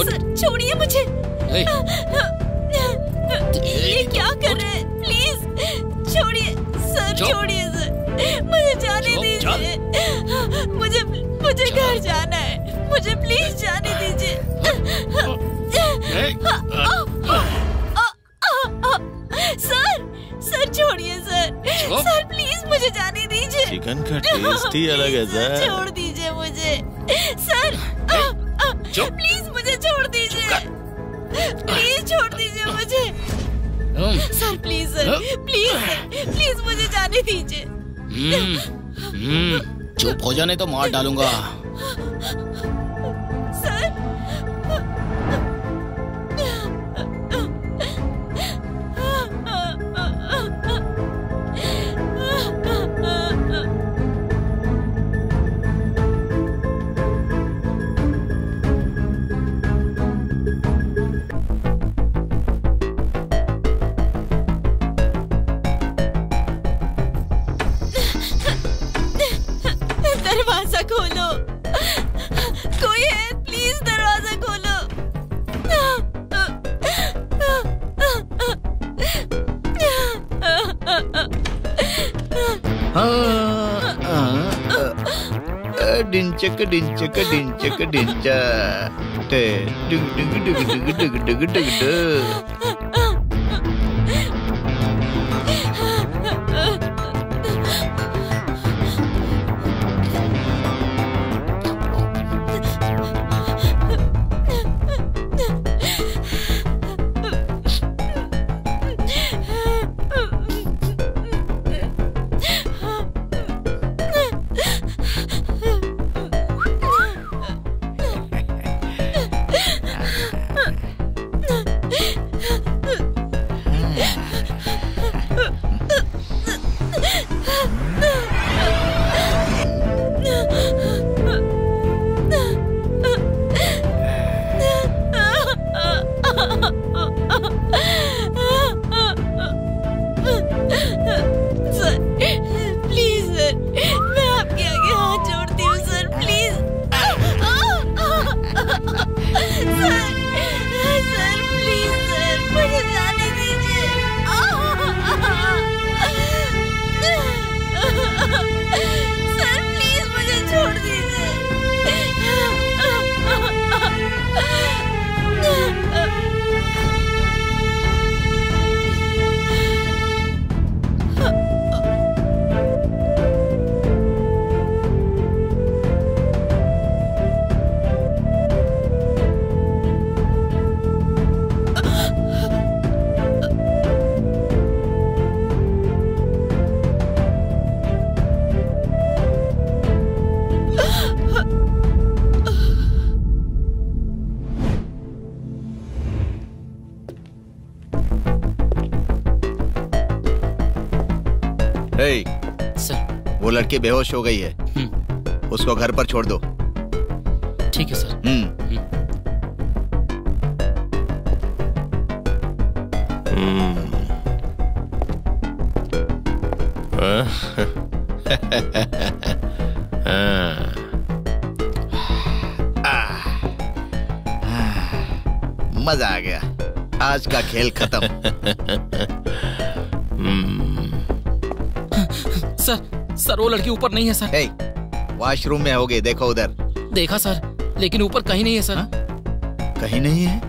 Sir छोड़िए मुझे। ये क्या कर रहे हैं? प्लीज छोड़िए सर, छोड़िए सर, मुझे जाने दीजिए। मुझे घर जाना है, मुझे प्लीज जाने दीजिए। सर छोड़िए सर प्लीज मुझे जाने दीजिए। चिकन का टेस्ट ही अलग है सर। छोड़ दीजिए मुझे सर, प्लीज मुझे छोड़ दीजिए, प्लीज छोड़ दीजिए मुझे सर, प्लीज मुझे जाने दीजिए। चुप हो जाने तो मार डालूंगा। दरवाजा खोलो, कोई है? प्लीज दरवाजा खोलो। डिंचक डिंचक डिंचक डिंचा डिंग डिंग डिंग डिंग डिंग डिंग डिंग। सर वो लड़की बेहोश हो गई है, उसको घर पर छोड़ दो। ठीक है सर। मजा आ गया, आज का खेल खत्म। सर वो लड़की ऊपर नहीं है सर। वॉशरूम में होगी, देखो उधर। देखा सर, लेकिन ऊपर कहीं नहीं है सर। कहीं नहीं है?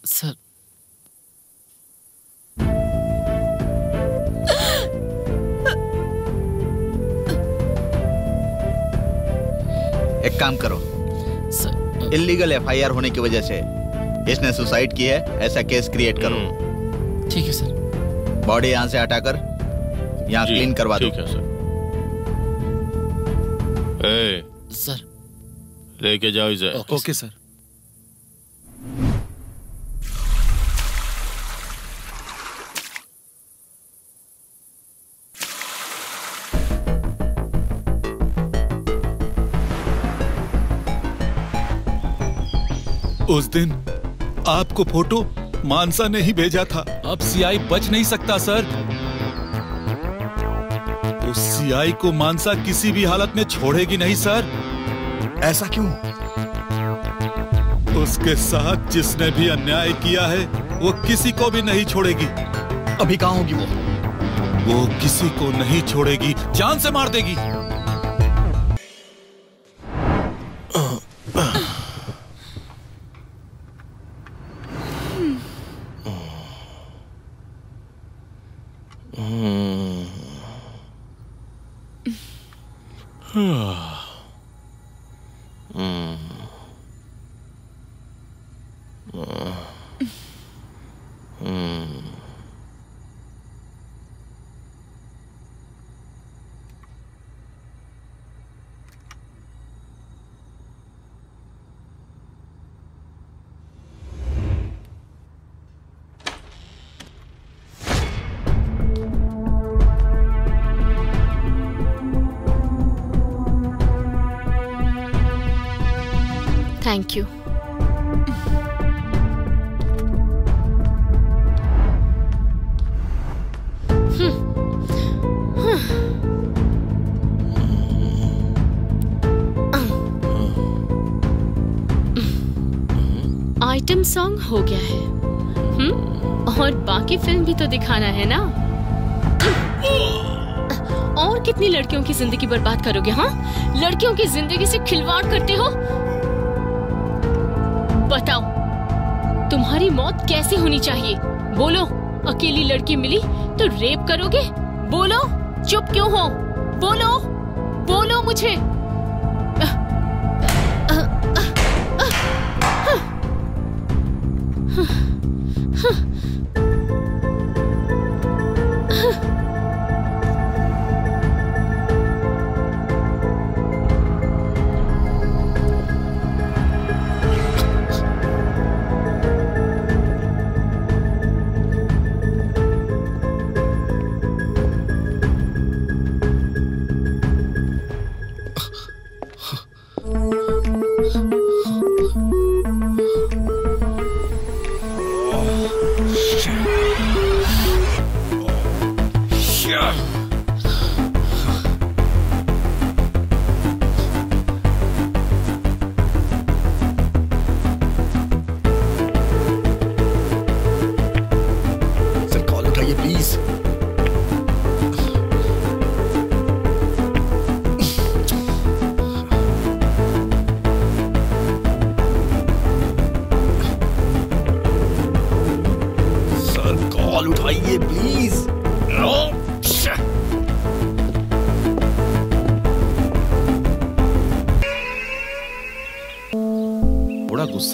सर एक काम करो, इल्लीगल एफआईआर होने की वजह से इसने सुसाइड की है, ऐसा केस क्रिएट करो। ठीक है सर। बॉडी यहाँ से हटाकर यहाँ क्लीन करवा दो। ठीक है सर। सर लेके जाओ इसे। Okay sir. उस दिन आपको फोटो मानसा ने ही भेजा था। अब सीआई बच नहीं सकता सर। उस सीआई को मानसा किसी भी हालत में छोड़ेगी नहीं सर। ऐसा क्यों? उसके साथ जिसने भी अन्याय किया है वो किसी को भी नहीं छोड़ेगी। अभी कहाँ होगी वो किसी को नहीं छोड़ेगी, जान से मार देगी। Thank you. आइटम सॉन्ग हो गया है। और बाकी फिल्म भी तो दिखाना है ना। और कितनी लड़कियों की जिंदगी बर्बाद करोगे? हाँ, लड़कियों की जिंदगी से खिलवाड़ करते हो। बताओ तुम्हारी मौत कैसी होनी चाहिए? बोलो, अकेली लड़की मिली तो रेप करोगे? बोलो, चुप क्यों हो? बोलो, बोलो मुझे।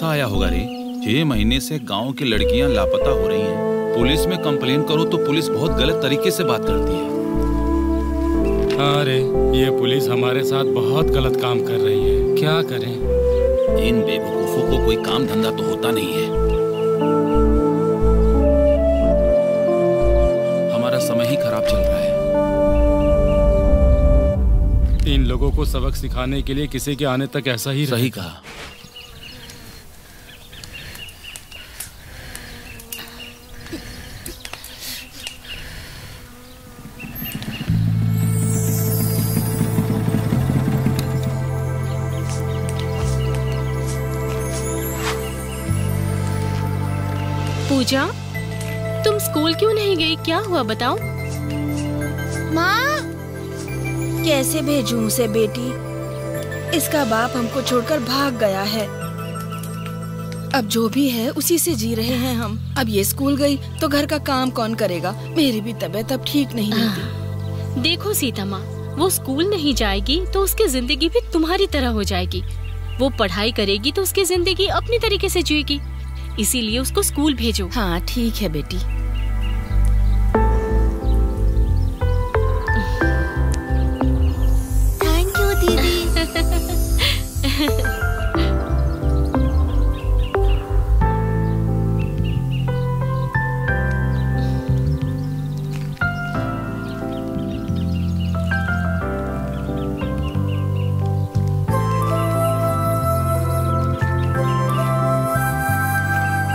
आया होगा रे। 6 महीने से गांव की लड़कियां लापता हो रही हैं। पुलिस में कंप्लेन करो तो पुलिस बहुत गलत तरीके से बात करती है। हाँ रे, ये पुलिस हमारे साथ बहुत गलत काम कर रही है। क्या करें? इन बेवकूफों को कोई काम धंधा तो होता नहीं है। हमारा समय ही खराब चल रहा है। इन लोगों को सबक सिखाने के लिए किसी के आने तक ऐसा ही सही कहा। पूजा, तुम स्कूल क्यों नहीं गई? क्या हुआ बताओ। माँ, कैसे भेजूं उसे बेटी? इसका बाप हमको छोड़कर भाग गया है। अब जो भी है उसी से जी रहे हैं हम। अब ये स्कूल गई तो घर का काम कौन करेगा? मेरी भी तबीयत अब ठीक नहीं होती। देखो सीता माँ, वो स्कूल नहीं जाएगी तो उसकी जिंदगी भी तुम्हारी तरह हो जाएगी। वो पढ़ाई करेगी तो उसकी जिंदगी अपनी तरीके से जिएगी। इसीलिए उसको स्कूल भेजो। हाँ ठीक है बेटी। थैंक यू दीदी।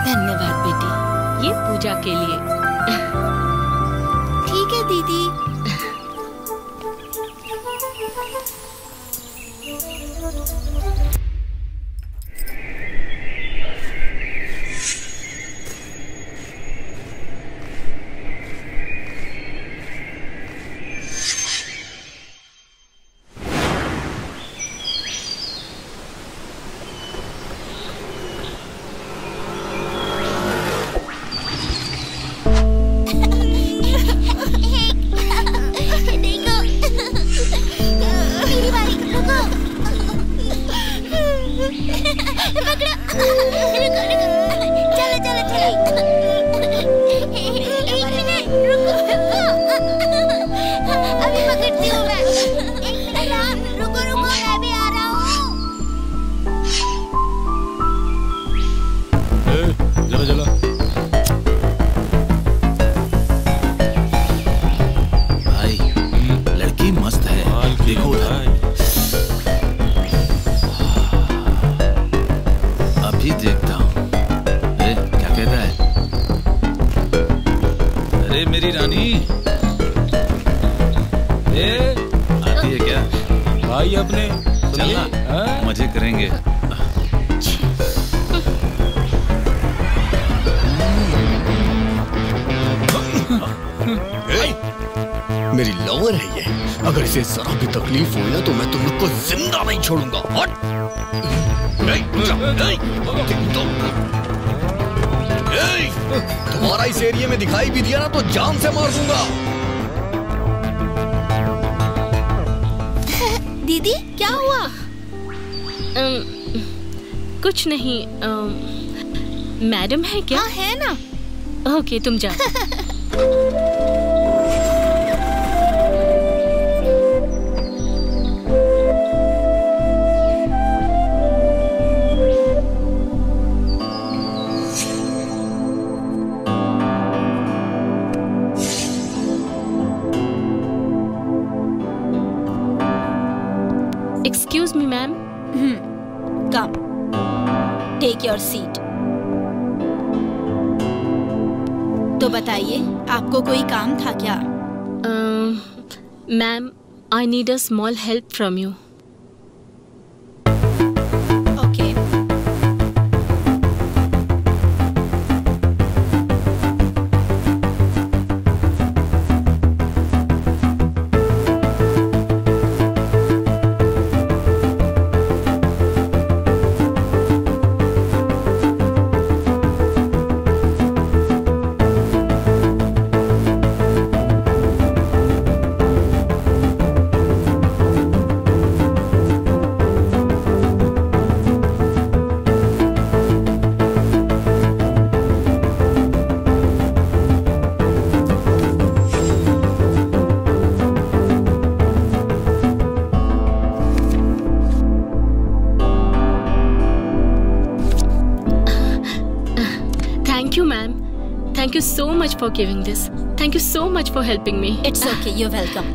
धन्यवाद बेटी। देखो उधर, अभी देखता हूँ। क्या कहता है? अरे मेरी रानी, आती है क्या? भाई अपने चलना, मजे करेंगे। मेरी लवर है ये, अगर इसे जरा भी तकलीफ हुई ना तो मैं तुम लोग को जिंदा नहीं छोड़ूंगा। हट! तुम्हारा इस एरिया में दिखाई भी दिया ना तो जान से मार दूंगा। दीदी क्या हुआ? कुछ नहीं। मैडम है क्या? हाँ है ना। ओके तुम जाओ। Excuse me, ma'am. Come. Take your seat. तो बताइए, आपको कोई काम था क्या? Ma'am, I need a small help from you. Okay. Thank you, ma'am. Thank you so much for giving this. Thank you so much for helping me. It's okay. You're welcome.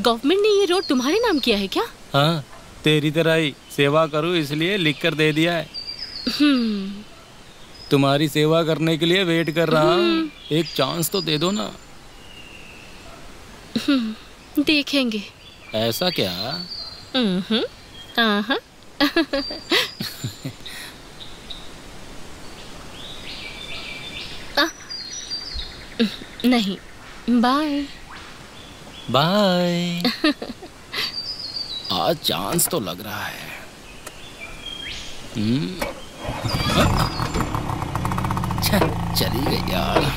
Government ने ये road तुम्हारे नाम किया है क्या? हाँ, तेरी तरह ही सेवा करूँ इसलिए लिख कर दे दिया है। तुम्हारी सेवा करने के लिए वेट कर रहा हूँ। एक चांस तो दे दो ना। देखेंगे। ऐसा क्या? नहीं, बाय बाय। आज चांस तो लग रहा है। चली गई यार।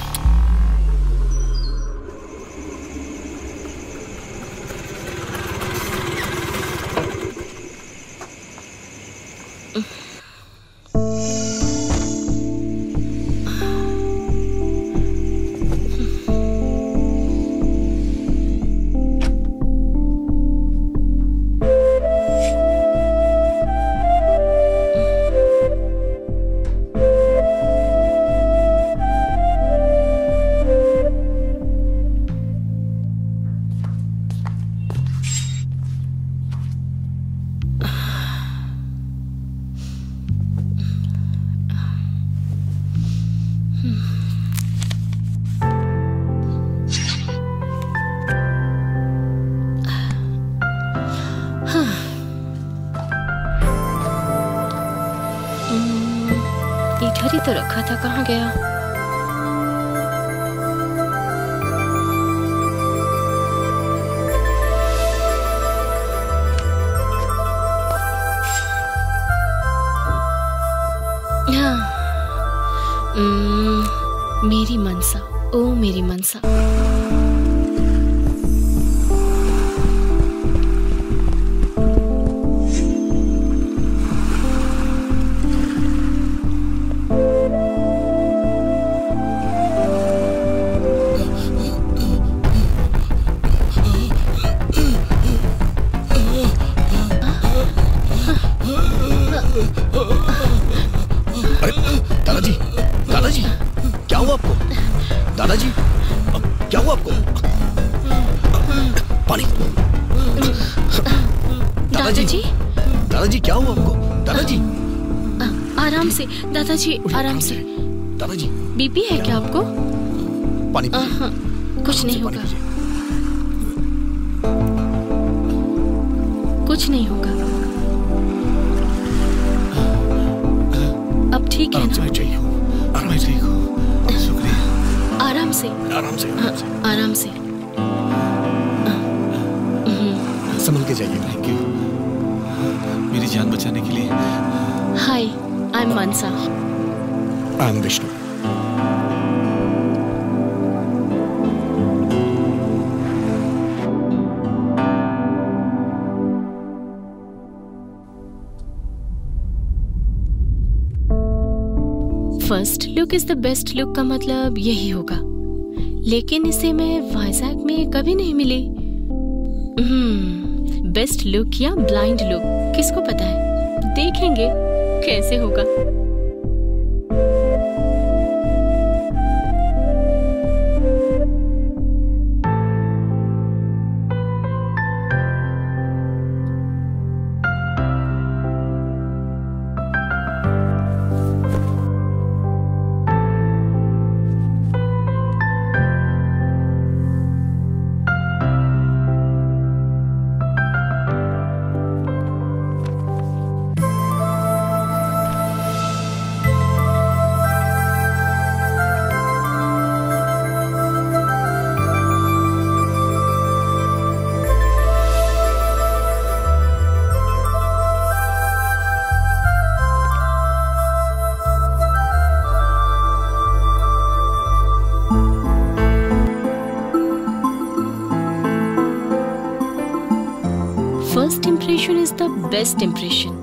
इधर ही तो रखा था, कहाँ गया? मेरी मनसा, ओ मेरी मनसा। दादाजी, दादाजी, क्या हुआ आपको? दादाजी, क्या हुआ आपको? पानी। दादाजी, दादाजी क्या हुआ आपको? दादाजी, आराम से दादाजी, आराम से। दादाजी, बीपी है क्या आपको? पानी। कुछ नहीं होगा, कुछ नहीं होगा। अब ठीक है ना? आराम से, शुक्रिया। आराम से, आराम से, आराम से। संभल के जाइए। थैंक यू मेरी जान बचाने के लिए। Hi, I am Mansa. I am Vishnu. First look is the best look का मतलब यही होगा, लेकिन इसे मैं वाइजैक में कभी नहीं मिली। बेस्ट लुक या ब्लाइंड लुक किसको पता है, देखेंगे कैसे होगा। First impression is the best impression.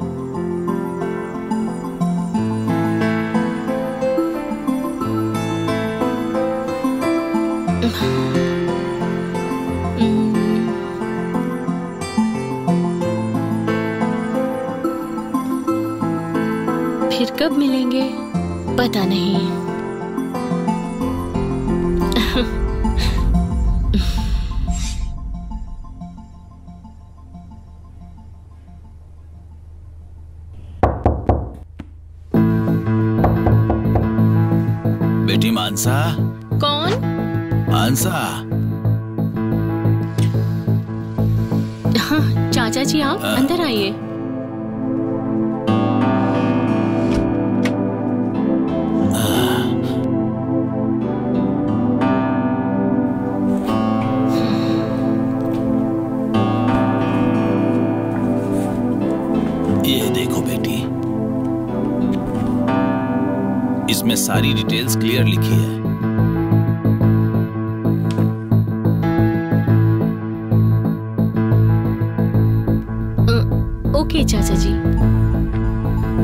फिर कब मिलेंगे पता नहीं। बेटी मानसा। कौन? मानसा। हाँ चाचा जी, आप अंदर आइए। ये देखो बेटी, इसमें सारी डिटेल्स क्लियर लिखी है। ओके चाचा जी,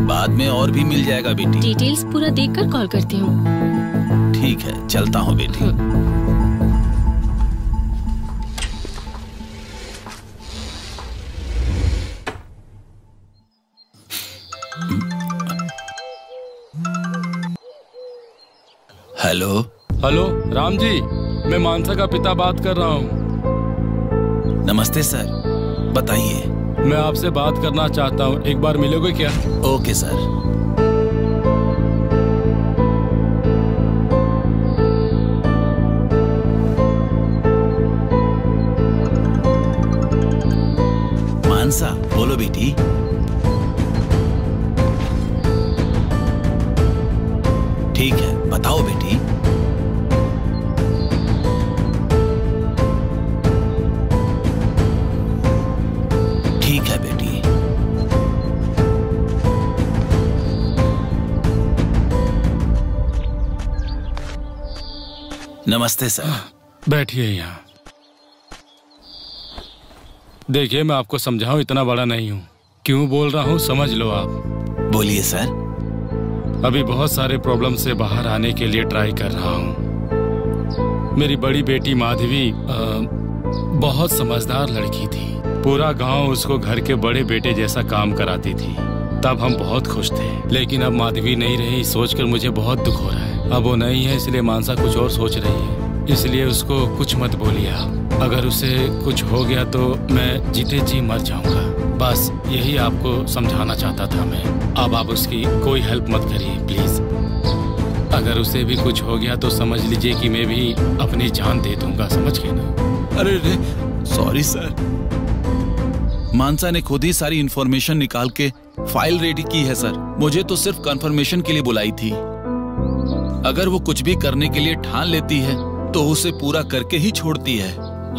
बाद में और भी मिल जाएगा बेटी। डिटेल्स पूरा देखकर कॉल करती हूँ। ठीक है, चलता हूँ बेटी। हेलो। हेलो राम जी, मैं मानसा का पिता बात कर रहा हूँ। नमस्ते सर, बताइए। मैं आपसे बात करना चाहता हूँ, एक बार मिलोगे क्या? Okay sir. मानसा, बोलो बेटी। ठीक है, बताओ बेटी। ठीक है बेटी। नमस्ते सर। बैठिए यहाँ। देखिए, मैं आपको समझाऊं, इतना बड़ा नहीं हूँ। क्यों बोल रहा हूँ समझ लो आप। बोलिए सर। अभी बहुत सारे प्रॉब्लम से बाहर आने के लिए ट्राई कर रहा हूँ। मेरी बड़ी बेटी माधवी बहुत समझदार लड़की थी। पूरा गांव उसको घर के बड़े बेटे जैसा काम कराती थी। तब हम बहुत खुश थे, लेकिन अब माधवी नहीं रही, सोचकर मुझे बहुत दुख हो रहा है। अब वो नहीं है, इसलिए मानसा कुछ और सोच रही है। इसलिए उसको कुछ मत बोलिए आप। अगर उसे कुछ हो गया तो मैं जीते जी मर जाऊंगा। बस यही आपको समझाना चाहता था मैं। अब आप उसकी कोई हेल्प मत करिए प्लीज। अगर उसे भी कुछ हो गया तो समझ लीजिए कि मैं भी अपनी जान दे दूंगा, समझ गए ना? अरे रे, सॉरी सर। मानसा ने खुद ही सारी इंफॉर्मेशन निकाल के फाइल रेडी की है सर। मुझे तो सिर्फ कंफर्मेशन के लिए बुलाई थी। अगर वो कुछ भी करने के लिए ठान लेती है तो उसे पूरा करके ही छोड़ती है।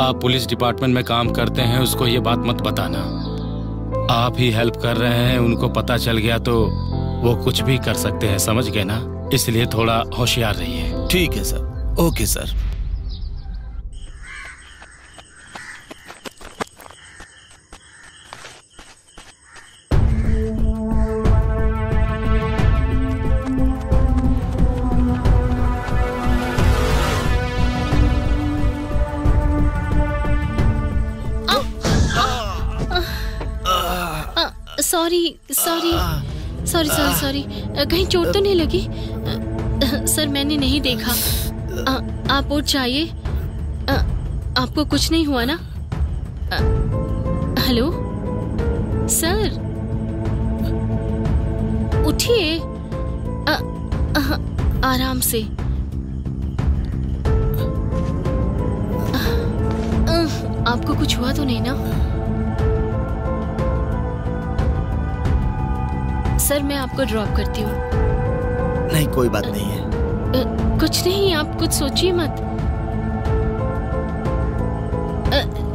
आप पुलिस डिपार्टमेंट में काम करते हैं, उसको ये बात मत बताना। आप ही हेल्प कर रहे हैं, उनको पता चल गया तो वो कुछ भी कर सकते हैं, समझ गए ना? इसलिए थोड़ा होशियार रहिए। ठीक है सर। Okay sir. सॉरी, कहीं चोट तो नहीं लगी? सर मैंने नहीं देखा। आप उठ जाइए। आपको कुछ नहीं हुआ ना? हेलो सर, उठिए। आराम से। आपको कुछ हुआ तो नहीं ना? सर मैं आपको ड्रॉप करती हूँ। नहीं, कोई बात नहीं है। कुछ नहीं, आप कुछ सोचिए मत।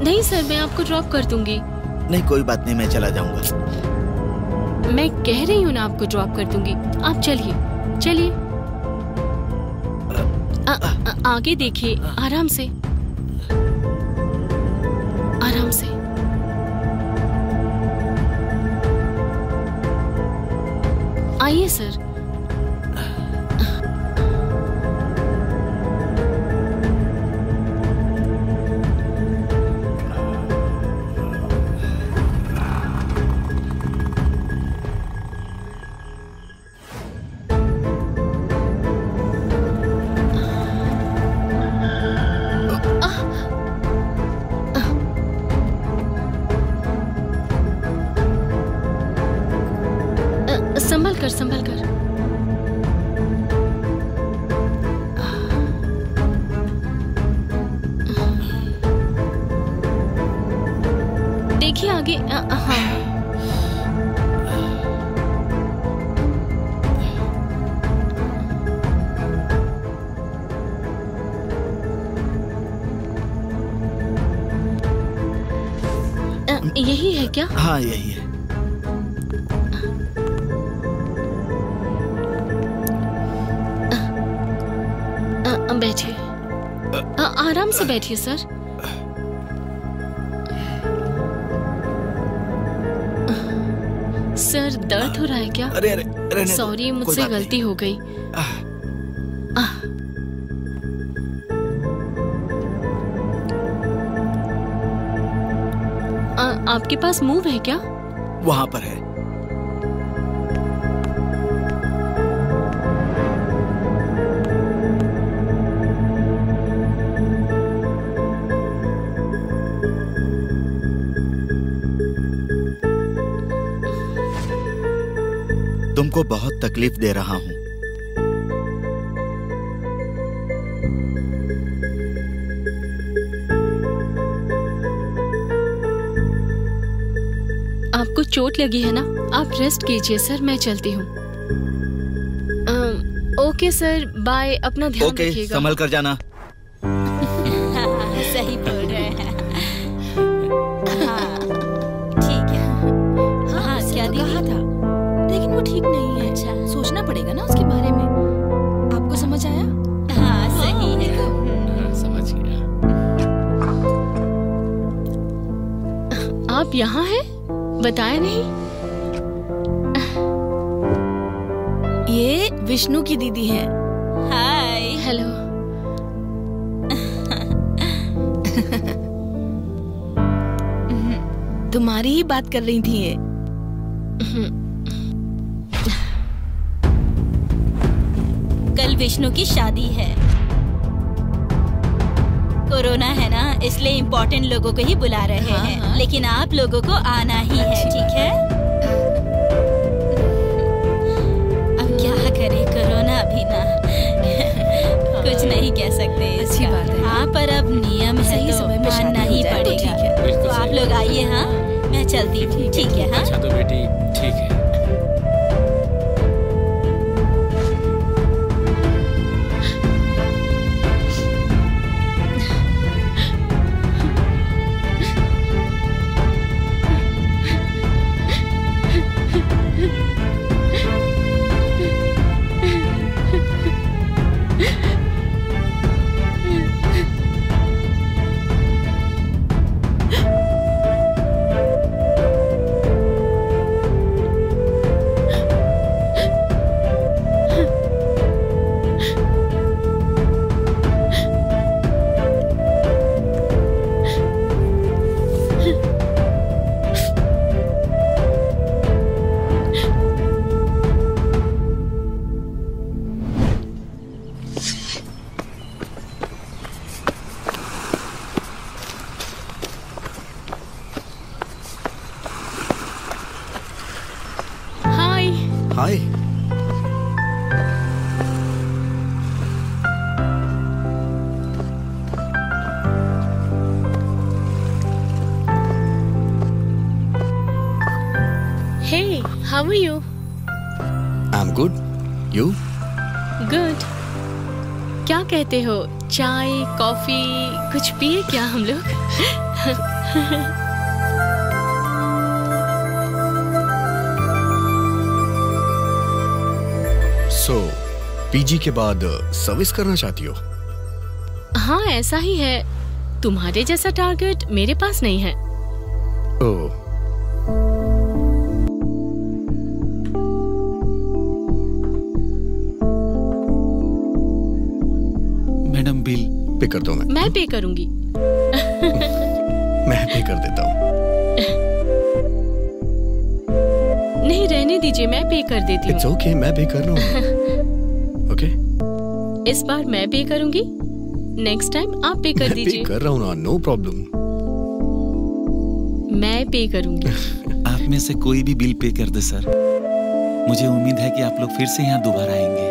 नहीं सर, मैं आपको ड्रॉप कर दूंगी। नहीं, कोई बात नहीं, मैं चला जाऊंगा। मैं कह रही हूँ ना, आपको ड्रॉप कर दूंगी। आप चलिए चलिए। आगे देखिए, आराम से आराम से। आइए सर। संभल कर। देखिए आगे। हाँ यही है क्या? हाँ यही है। बैठिए। आराम से बैठिए सर। सर दर्द हो रहा है क्या? अरे सॉरी, मुझसे गलती हो गई। आपके पास मूव है क्या? वहाँ पर है। तुमको बहुत तकलीफ दे रहा हूँ। आपको चोट लगी है ना? आप रेस्ट कीजिए सर, मैं चलती हूँ। Okay sir, bye. अपना ध्यान रखिएगा। ओके, संभल कर जाना। सही बोल रहे हैं। हाँ, ठीक है। हाँ, क्या कहा था? लेकिन वो ठीक नहीं है। अच्छा, सोचना पड़ेगा ना उसके बारे में। आपको समझ आया? हाँ, सही है। यहाँ हैं? बताया नहीं। ये विष्णु की दीदी है। हाय। हेलो। तुम्हारी ही बात कर रही थी ये। कल विष्णु की शादी है। कोरोना है ना, इसलिए इम्पोर्टेंट लोगों को ही बुला रहे हैं। लेकिन आप लोगों को आना ही है, ठीक है? अब क्या करें, कोरोना भी ना कुछ नहीं कह सकते। अच्छी बात है। हाँ, पर अब नियम है तो मानना ही पड़ेगा। तो आप लोग आइए। हाँ, मैं चलती हूँ। ठीक है। हाँ, अच्छा तो बेटी ठीक है। हाय। Hey, how are you? I'm good. You? Good. क्या कहते हो? चाय, कॉफी, कुछ पिए क्या हम लोग? So, पीजी के बाद सर्विस करना चाहती हो? हाँ, ऐसा ही है। तुम्हारे जैसा टारगेट मेरे पास नहीं है। ओह। मैडम बिल पे करता हूँ मैं पे करूंगी। मैं पे कर देता हूँ। नहीं, रहने दीजिए, मैं पे कर देती हूँ। It's okay, मैं पे कर रहा हूँ। Okay? इस बार मैं पे करूंगी, नेक्स्ट टाइम आप पे कर दीजिए। मैं पे कर रहा हूँ ना, नो प्रॉब्लम। मैं पे करूंगी। आप में से कोई भी बिल पे कर दे सर। मुझे उम्मीद है कि आप लोग फिर से यहाँ दोबारा आएंगे।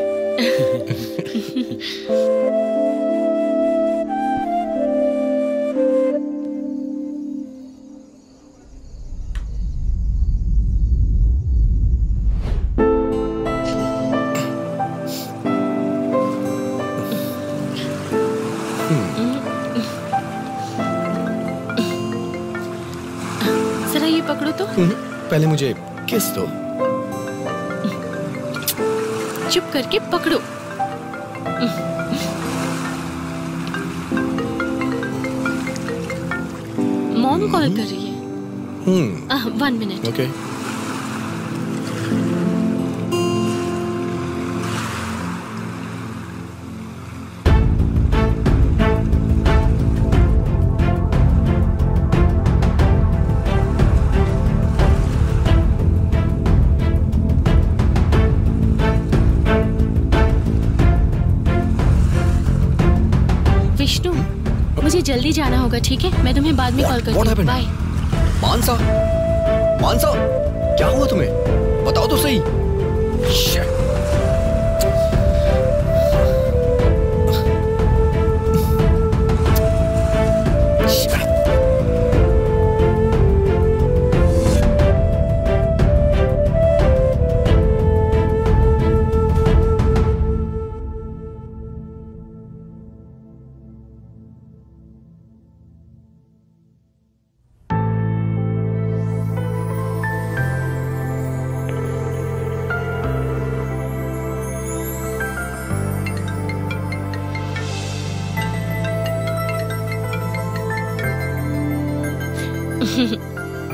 जरा ये पकड़ो तो। पहले मुझे किस दो। चुप करके पकड़ो। मॉम कॉल कर रही है। 1 मिनट। ओके। विष्णु, मुझे जल्दी जाना होगा, ठीक है? मैं तुम्हें बाद में कॉल करती हूँ। बाय। मानसा, मानसा, क्या हुआ तुम्हें? बताओ तो सही। Shit.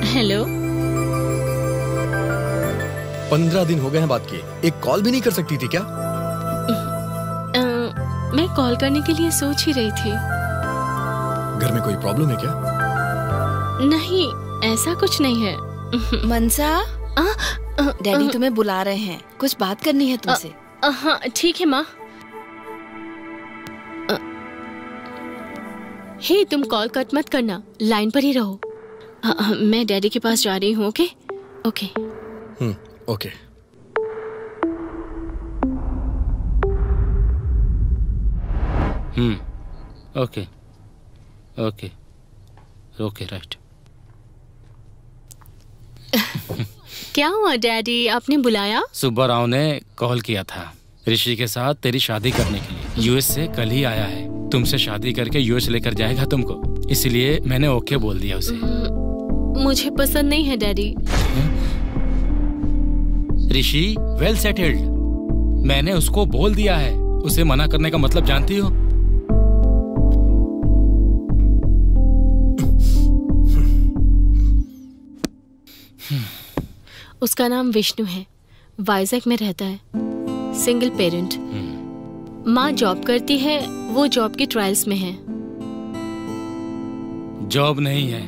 हेलो। 15 दिन हो गए हैं बात किए, एक कॉल भी नहीं कर सकती थी क्या? मैं कॉल करने के लिए सोच ही रही थी। घर में कोई प्रॉब्लम है क्या? नहीं, ऐसा कुछ नहीं है। मनसा, डैडी तुम्हें बुला रहे हैं, कुछ बात करनी है तुमसे। हाँ ठीक है माँ। हे, तुम कॉल कट मत करना, लाइन पर ही रहो। मैं डैडी के पास जा रही हूँ। Okay okay okay. Okay okay okay right. क्या हुआ डैडी, आपने बुलाया? सुब्बा राव ने कॉल किया था ऋषि के साथ तेरी शादी करने के लिए। यूएस से कल ही आया है, तुमसे शादी करके यूएस लेकर जाएगा तुमको, इसलिए मैंने ओके बोल दिया उसे। मुझे पसंद नहीं है डैडी। ऋषि वेल सेटल्ड, मैंने उसको बोल दिया है। उसे मना करने का मतलब जानती हो? उसका नाम विष्णु है, वाइजैक में रहता है, सिंगल पेरेंट। माँ जॉब करती है, वो जॉब की ट्रायल्स में है। जॉब नहीं है,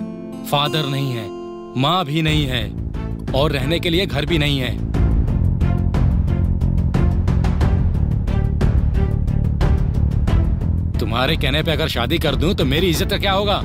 फादर नहीं है, माँ भी नहीं है, और रहने के लिए घर भी नहीं है। तुम्हारे कहने पे अगर शादी कर दूं तो मेरी इज्जत का क्या होगा?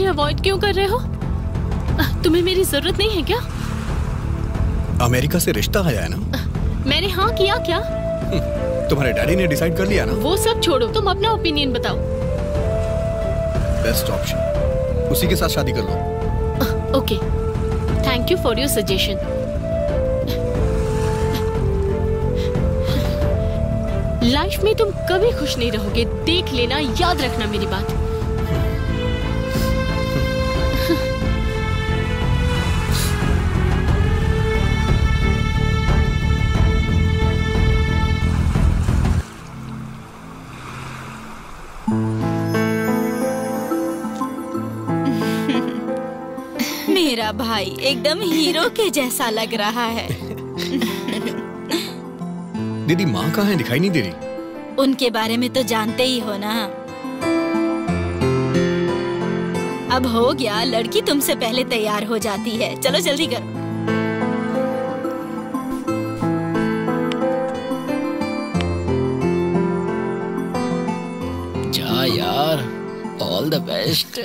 अवॉइड क्यों कर रहे हो? तुम्हें मेरी जरूरत नहीं है क्या? अमेरिका से रिश्ता आया है ना? मैंने हाँ किया क्या? तुम्हारे डैडी ने डिसाइड कर लिया ना? वो सब छोड़ो, तुम अपना ओपिनियन बताओ। बेस्ट ऑप्शन, उसी के साथ शादी कर लो। Okay, thank you for your suggestion. Life में तुम कभी खुश नहीं रहोगे, देख लेना, याद रखना मेरी बात। मेरा भाई एकदम हीरो के जैसा लग रहा है। दीदी माँ कहाँ है, दिखाई नहीं दे रही? उनके बारे में तो जानते ही हो ना। अब हो गया, लड़की तुमसे पहले तैयार हो जाती है। चलो जल्दी करो। जा यार, ऑल द बेस्ट।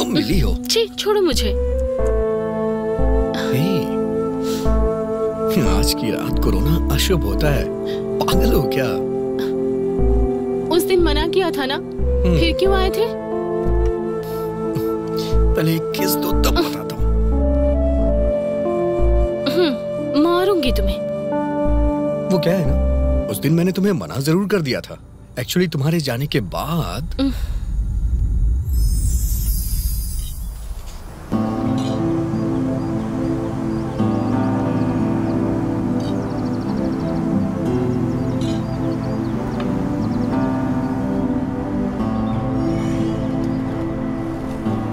मिली हो? छी, छोड़ो मुझे। आज की रात को रोना अशुभ होता है। पागल हो क्या? उस दिन मना किया था ना, फिर क्यों आए थे? पहले एक किस दो तब बताता हूँ। मारूंगी तुम्हें। वो क्या है ना, उस दिन मैंने तुम्हें मना जरूर कर दिया था। एक्चुअली तुम्हारे जाने के बाद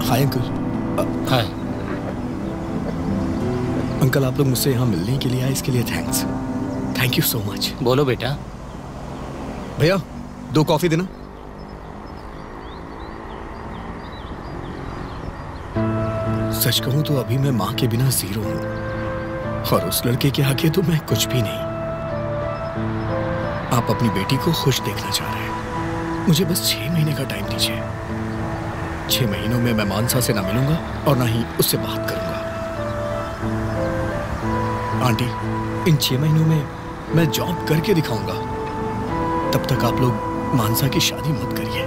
हाय अंकल। हाय अंकल, आप लोग मुझसे यहाँ मिलने के लिए आए, इसके लिए thanks. Thank you so much. बोलो बेटा। भैया 2 कॉफी देना। सच कहूं तो अभी मैं माँ के बिना जीरो हूं, और उस लड़के के आगे तो मैं कुछ भी नहीं। आप अपनी बेटी को खुश देखना चाह रहे हैं, मुझे बस 6 महीने का टाइम दीजिए। 6 महीनों में मैं मानसा से ना मिलूंगा और ना ही उससे बात करूंगा। आंटी, इन 6 महीनों में मैं जॉब करके दिखाऊंगा। तब तक आप लोग मानसा की शादी मत करिए।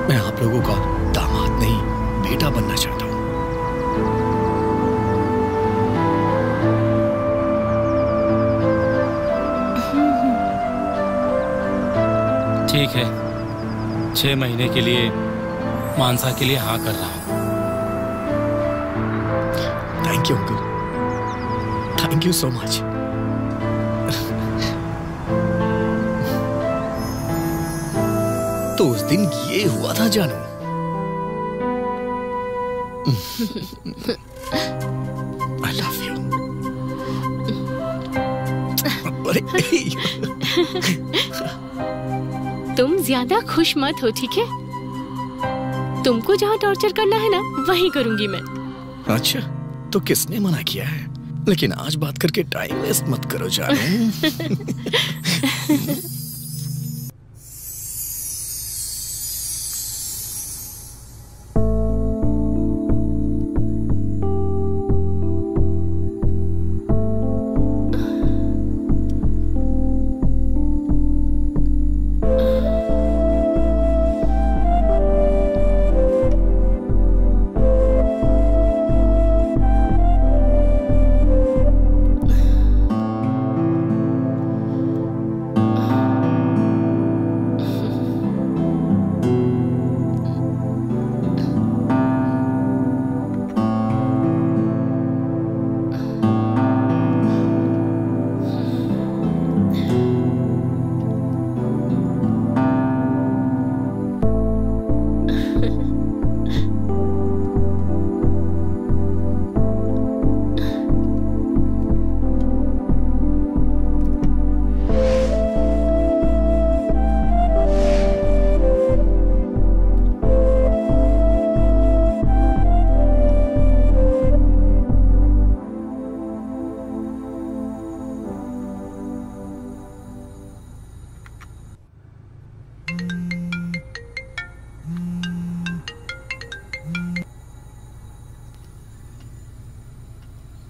मैं आप लोगों का दामाद नहीं, बेटा बनना चाहता हूं। ठीक है, 6 महीने के लिए मानसा के लिए हाँ कर रहा हूँ। Thank you uncle, thank you so much. तो उस दिन ये हुआ था जानू। I love you। तुम ज्यादा खुश मत हो, ठीक है? तुमको जहाँ टॉर्चर करना है ना, वहीं करूंगी मैं। अच्छा, तो किसने मना किया है? लेकिन आज बात करके टाइम वेस्ट मत करो जानू।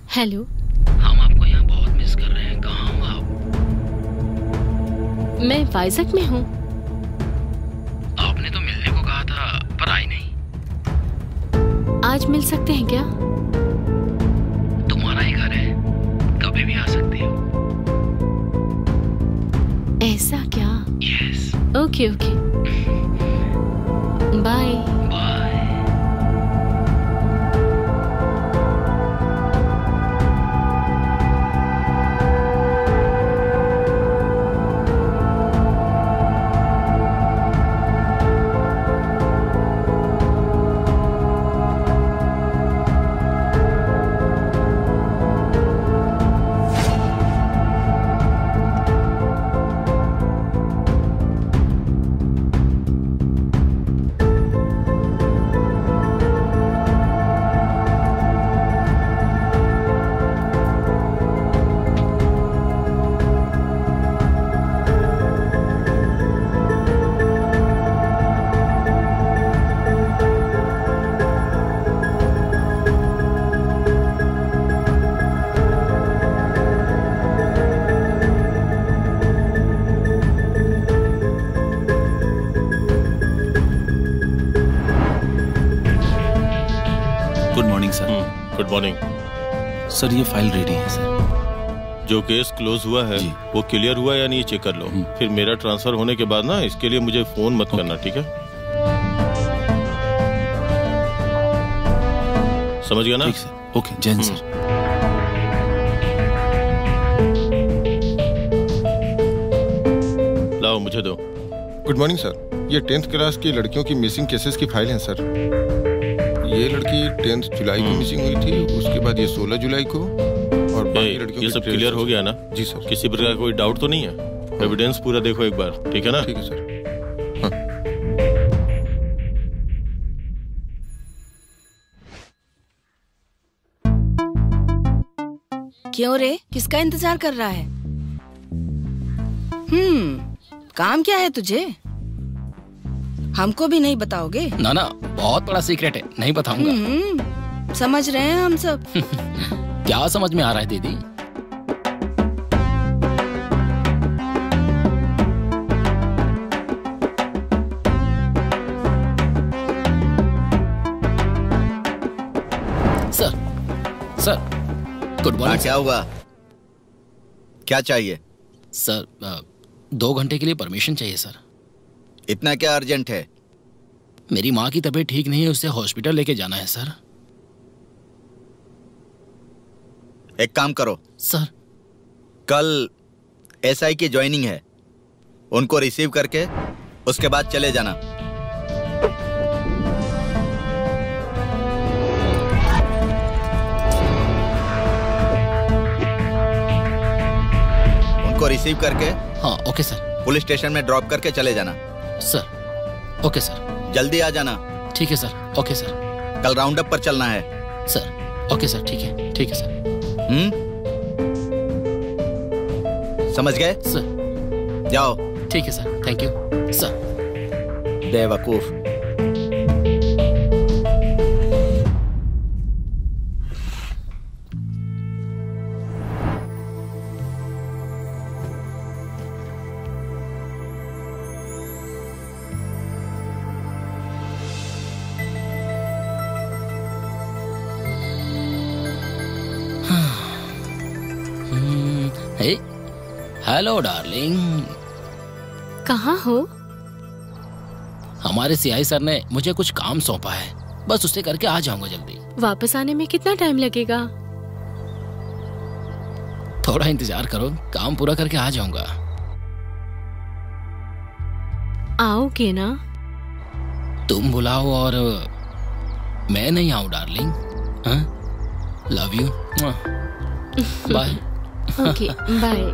हेलो, हम आपको यहाँ बहुत मिस कर रहे हैं। कहाँ हो आप? मैं वाइजक में हूँ। आपने तो मिलने को कहा था, पर आई नहीं। आज मिल सकते हैं क्या? तुम्हारा ही घर है, कभी भी आ सकते हो। ऐसा क्या? Yes. Okay okay, bye. Good morning sir. ये फाइल रेडी है सर। जो केस क्लोज हुआ है वो क्लियर हुआ या नहीं चेक कर लो। फिर मेरा ट्रांसफर होने के बाद ना इसके लिए मुझे फोन मत करना, ठीक है? समझ गया ना? ठीक सर। ओके, जय हिंद सर। लाओ मुझे दो। Good morning sir. ये 10th क्लास की लड़कियों की मिसिंग केसेस की फाइल है सर। ये लड़की 10 जुलाई को मिसिंग हुई थी, उसके बाद ये 16 जुलाई को, और बाकी लड़कियों ये सब क्लियर हो गया ना? जी सर। किसी प्रकार का कोई डाउट तो नहीं है? एविडेंस पूरा देखो एक बार, ठीक है ना? ठीक है सर। क्यों रे, किसका इंतजार कर रहा है? काम क्या है तुझे? हमको भी नहीं बताओगे? ना ना, बहुत बड़ा सीक्रेट है, नहीं बताऊंगा। समझ रहे हैं हम सब। क्या समझ में आ रहा है दीदी? Sir, sir, good morning. क्या हुआ? क्या चाहिए? सर, 2 घंटे के लिए परमिशन चाहिए सर। इतना क्या अर्जेंट है? मेरी माँ की तबीयत ठीक नहीं है, उसे हॉस्पिटल लेके जाना है सर। एक काम करो सर। कल एसआई की ज्वाइनिंग है, उनको रिसीव करके उसके बाद चले जाना। उनको रिसीव करके हाँ ओके सर। पुलिस स्टेशन में ड्रॉप करके चले जाना। Sir okay sir. जल्दी आ जाना। ठीक है सर। Okay sir. कल राउंड अप पर चलना है। Sir okay sir. ठीक है, ठीक है सर। समझ गए? सर जाओ। ठीक है सर, थैंक यू सर। बेवकूफ। Hello darling. कहाँ हो? हमारे सीआई सर ने मुझे कुछ काम सौंपा है, बस उसे करके आ जाऊंगा जल्दी। वापस आने में कितना टाइम लगेगा? थोड़ा इंतजार करो, काम पूरा करके आ जाऊंगा। आओगे ना? तुम बुलाओ और मैं नहीं आऊं darling. Love you. Bye. Okay bye.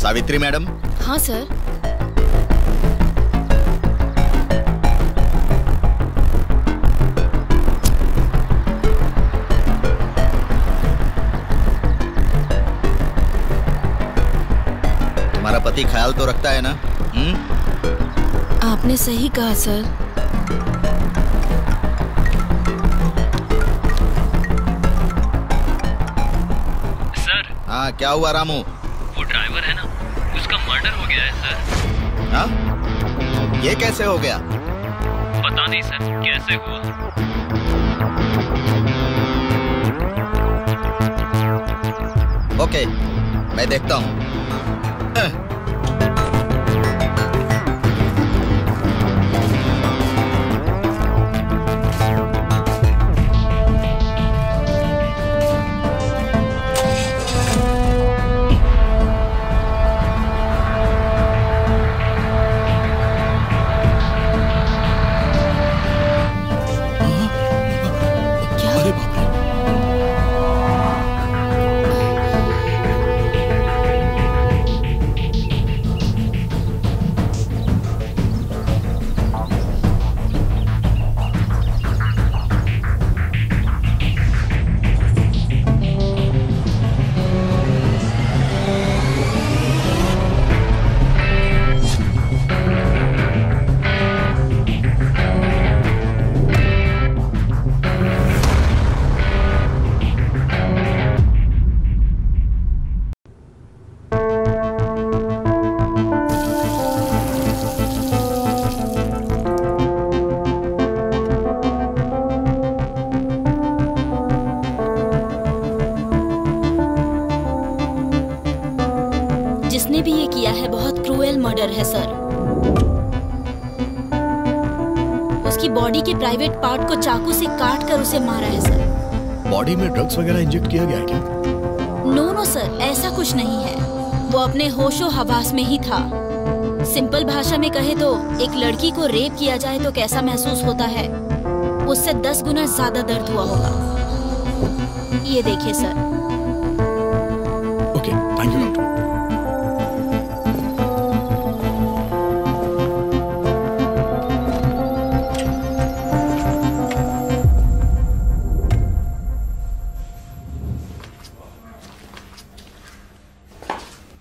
Savitri madam. हाँ सर। तुम्हारा पति ख्याल तो रखता है ना? आपने सही कहा सर। सर। हाँ क्या हुआ रामू? वो ड्राइवर है ना, उसका मर्डर हो गया है सर। हाँ? ये कैसे हो गया? पता नहीं सर कैसे हुआ। ओके, मैं देखता हूँ। जिसने भी ये किया है बहुत क्रूएल मर्डर है सर। उसकी बॉडी के प्राइवेट पार्ट को चाकू से काट कर उसे मारा है सर। बॉडी में ड्रग्स वगैरह इंजेक्ट किया गया है क्या? नो सर, ऐसा कुछ नहीं है। वो अपने होशो हवास में ही था। सिंपल भाषा में कहे तो एक लड़की को रेप किया जाए तो कैसा महसूस होता है, उससे 10 गुना ज्यादा दर्द हुआ होगा। ये देखिए sir. Okay, thank you doctor.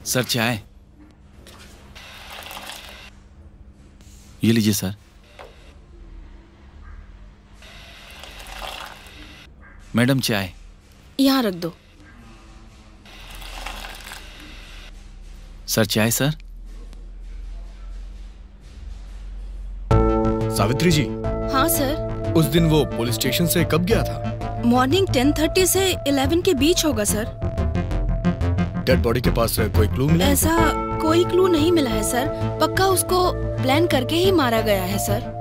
Sir चाय। ये लीजिए सर। मैडम चाय। यहाँ रख दो। सर चाय सर। सावित्री जी। हाँ सर। उस दिन वो पुलिस स्टेशन से कब गया था? मॉर्निंग 10:30 से 11 के बीच होगा सर। डेड बॉडी के पास कोई क्लू मिला? ऐसा कोई क्लू नहीं मिला है सर। पक्का उसको प्लान करके ही मारा गया है सर।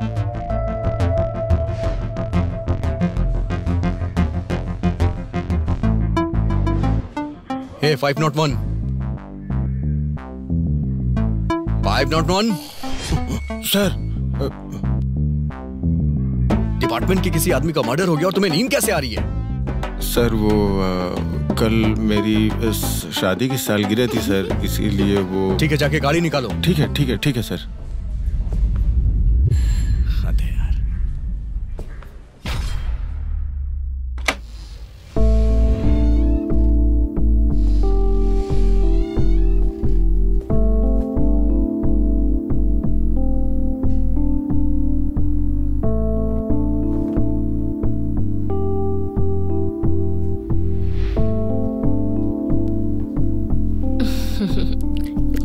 हे 501 501 सर, डिपार्टमेंट के किसी आदमी का मर्डर हो गया और तुम्हें नींद कैसे आ रही है? सर वो कल मेरी शादी की सालगिरह थी सर, इसीलिए वो। ठीक है, जाके गाड़ी निकालो। ठीक है ठीक है ठीक है सर।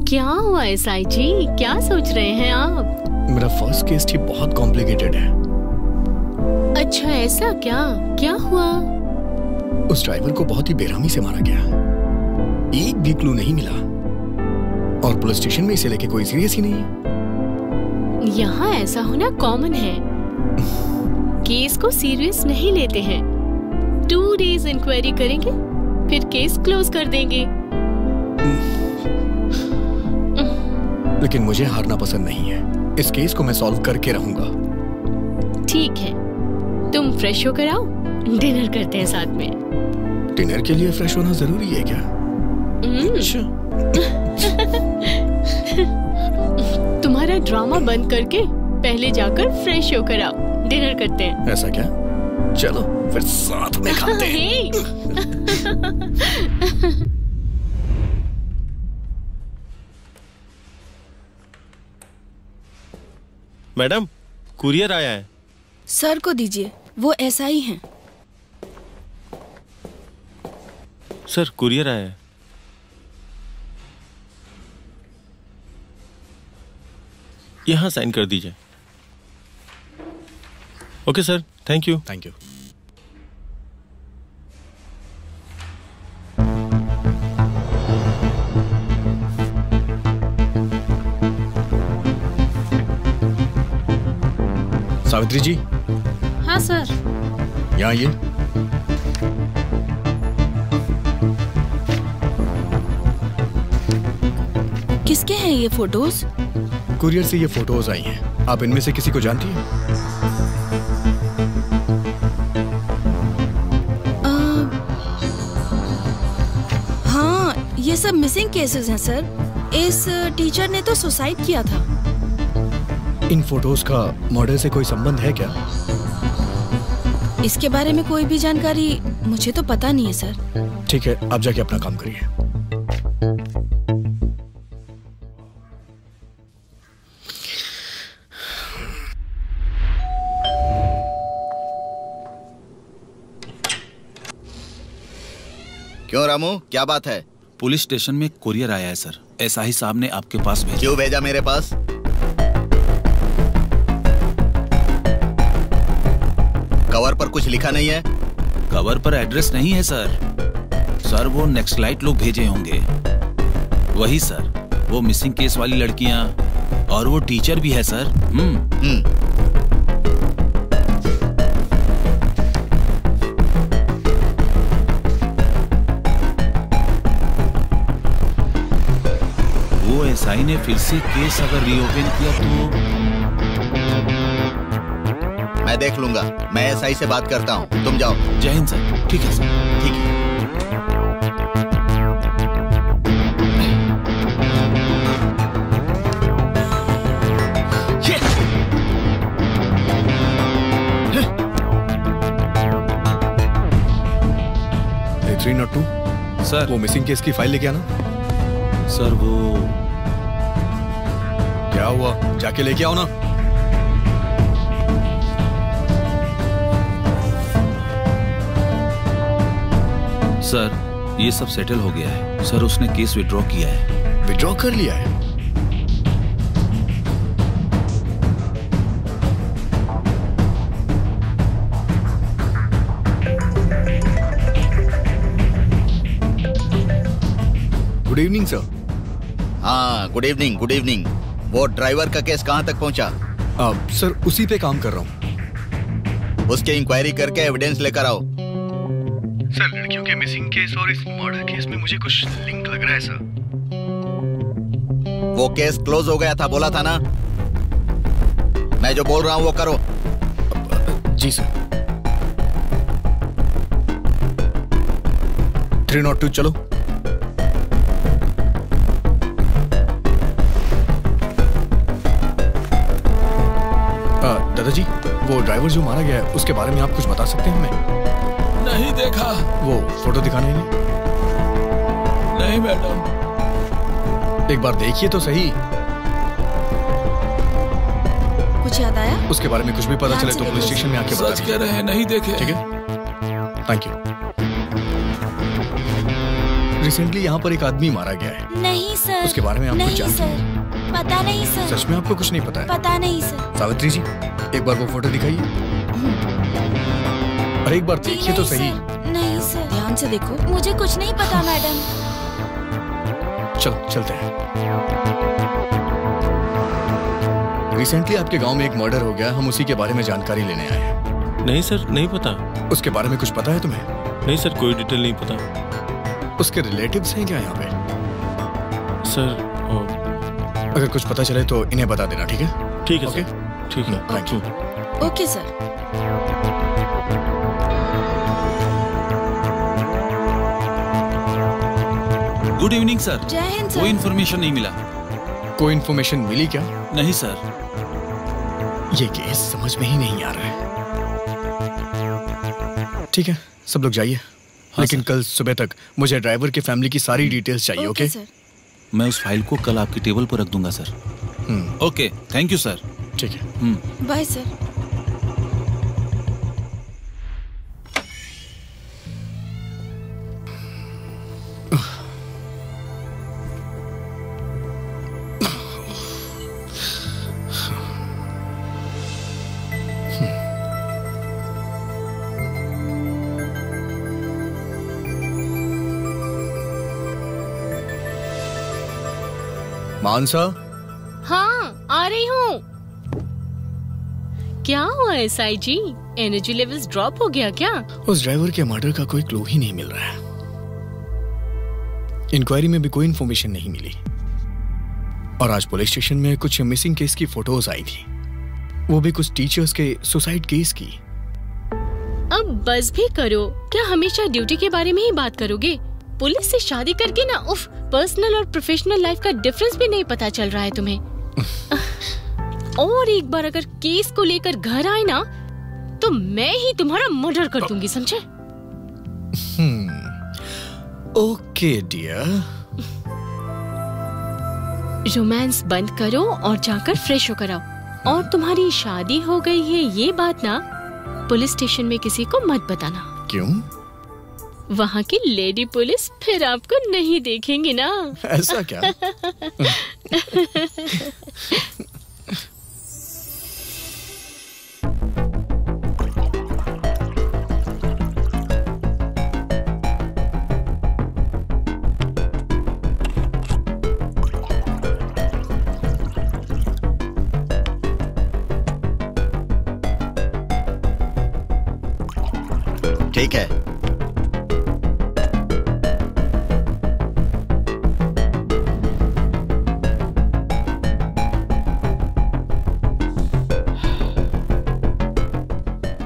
क्या हुआ एसआई जी, क्या सोच रहे हैं आप? मेरा फर्स्ट केस थी, बहुत कॉम्प्लिकेटेड है। अच्छा ऐसा क्या? क्या हुआ? उस ड्राइवर को बहुत ही बेरहमी से मारा गया, एक भी क्लू नहीं मिला और पुलिस स्टेशन में इसे लेके कोई सीरियस ही नहीं है। यहाँ ऐसा होना कॉमन है। केस को सीरियस नहीं लेते हैं। 2 डेज इंक्वायरी करेंगे, फिर केस क्लोज कर देंगे। लेकिन मुझे हारना पसंद नहीं है। इस केस को मैं सॉल्व करके रहूंगा। ठीक है, तुम फ्रेश होकर आओ, डिनर करते हैं साथ में। डिनर के लिए फ्रेश होना जरूरी है क्या? तुम्हारा ड्रामा बंद करके पहले जाकर फ्रेश होकर आओ, डिनर करते हैं। ऐसा क्या? चलो फिर साथ में खाते हैं। मैडम, कुरियर आया है। सर को दीजिए, वो एसआई हैं। सर कुरियर आया है। यहाँ साइन कर दीजिए। Okay sir, thank you. Thank you. Savitri ji. हाँ सर। यहाँ आइए। किसके हैं ये फोटोज? कुरियर से ये फोटोज आई हैं। आप इनमें से किसी को जानती हैं? हाँ, ये सब मिसिंग केसेस हैं सर। इस टीचर ने तो सुसाइड किया था। इन फोटोज का मर्डर से कोई संबंध है क्या? इसके बारे में कोई भी जानकारी मुझे तो पता नहीं है सर। ठीक है, आप जाके अपना काम करिए। क्यों रामू, क्या बात है? पुलिस स्टेशन में कुरियर आया है सर। एसआई साहब ने आपके पास भेजा। क्यों भेजा मेरे पास? कवर पर कुछ लिखा नहीं है? कवर पर एड्रेस नहीं है सर। सर वो नेक्स्ट लाइट लोग भेजे होंगे। वही सर, वो मिसिंग केस वाली लड़कियां और वो टीचर भी है सर। वो एसआई ने फिर से केस अगर रीओपन किया तो मैं देख लूंगा। मैं एसआई से बात करता हूँ, तुम जाओ। जय हिंद सर। ठीक है सर। ठीक है। सर वो मिसिंग केस की फाइल लेके आना। सर वो क्या हुआ, जाके लेके आओ ना। सर ये सब सेटल हो गया है सर, उसने केस विड्रॉ किया है। विड्रॉ कर लिया है? Good evening sir. हाँ गुड इवनिंग, गुड इवनिंग। वो ड्राइवर का केस कहाँ तक पहुँचा? सर उसी पे काम कर रहा हूँ। उसकी इंक्वायरी करके एविडेंस लेकर आओ। सर लड़कियों के मिसिंग केस और इस मर्डर केस में मुझे कुछ लिंक लग रहा है सर। वो केस क्लोज हो गया था, बोला था ना। मैं जो बोल रहा हूँ वो करो। जी सर। 302 चलो। दादाजी वो ड्राइवर जो मारा गया है उसके बारे में आप कुछ बता सकते हैं हमें? नहीं देखा। वो फोटो दिखाने हैं? नहीं मैडम। एक बार देखिए तो सही। कुछ याद आया? उसके बारे में कुछ भी पता चले तो पुलिस स्टेशन में आके बता। सच कह रहे हैं, नहीं देखे। ठीक है, थैंक यू। रिसेंटली यहाँ पर एक आदमी मारा गया है। नहीं सर। उसके बारे में आप कुछ जानते हैं? पता नहीं सर। सच में आपको कुछ नहीं पता है? पता नहीं सर। सावित्री जी एक बार वो फोटो दिखाइए। अरे एक बार देखिए तो सही। नहीं सर। ध्यान से देखो। मुझे कुछ नहीं पता मैडम। चलो चलते हैं। रिसेंटली आपके गांव में एक मर्डर हो गया, हम उसी के बारे में जानकारी लेने आए हैं। नहीं सर, नहीं पता। उसके बारे में कुछ पता है तुम्हें? नहीं सर, कोई डिटेल नहीं पता। उसके रिलेटिव्स हैं क्या यहाँ पे? सर अगर कुछ पता चले तो इन्हें बता देना, ठीक है? ठीक है ओके, ठीक है। Thank you. Okay sir. Good evening sir. जय हिंद सर। कोई इन्फॉर्मेशन नहीं मिला। कोई इन्फॉर्मेशन मिली क्या? नहीं सर। ये केस समझ में ही नहीं आ रहा है। ठीक है, सब लोग जाइए। लेकिन कल सुबह तक मुझे ड्राइवर के फैमिली की सारी डिटेल्स चाहिए। Okay sir. मैं उस फाइल को कल आपकी टेबल पर रख दूंगा sir. Okay, thank you sir. ठीक है, बाय सर। मानसा। हाँ आ रही हूँ। क्या हुआ एसआई जी, एनर्जी लेवल्स ड्रॉप हो गया क्या? उस ड्राइवर के मर्डर का कोई क्लू ही नहीं मिल रहा है। इंक्वायरी में भी कोई इन्फॉर्मेशन नहीं मिली। और आज पुलिस स्टेशन में कुछ मिसिंग केस की फोटोज आई थी, वो भी कुछ टीचर्स के सुसाइड केस की। अब बस भी करो, क्या हमेशा ड्यूटी के बारे में ही बात करोगे? पुलिस से शादी करके ना उफ, पर्सनल और प्रोफेशनल लाइफ का डिफरेंस भी नहीं पता चल रहा है तुम्हें। और एक बार अगर केस को लेकर घर आए ना तो मैं ही तुम्हारा मर्डर कर दूंगी, समझे? Okay dear. रोमांस बंद करो और जाकर फ्रेश होकर आओ। और तुम्हारी शादी हो गई है ये बात ना पुलिस स्टेशन में किसी को मत बताना। क्यों? वहाँ की लेडी पुलिस फिर आपको नहीं देखेंगे ना। ऐसा क्या? ठीक है।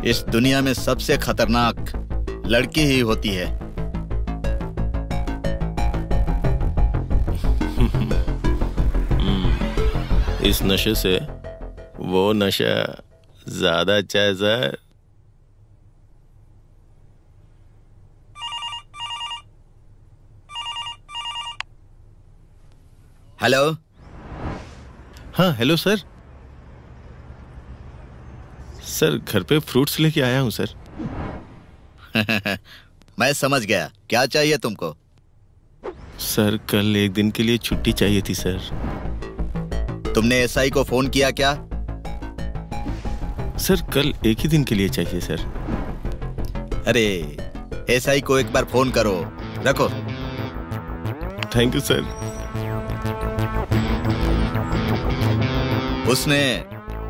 इस दुनिया में सबसे खतरनाक लड़की ही होती है। इस नशे से वो नशा ज्यादा अच्छा है सर। हेलो। हाँ हेलो सर। सर घर पे फ्रूट्स लेके आया हूँ सर। मैं समझ गया, क्या चाहिए तुमको? सर कल एक दिन के लिए छुट्टी चाहिए थी सर। तुमने एसआई को फोन किया क्या? सर कल एक ही दिन के लिए चाहिए सर। अरे एसआई को एक बार फोन करो। रखो। Thank you sir. उसने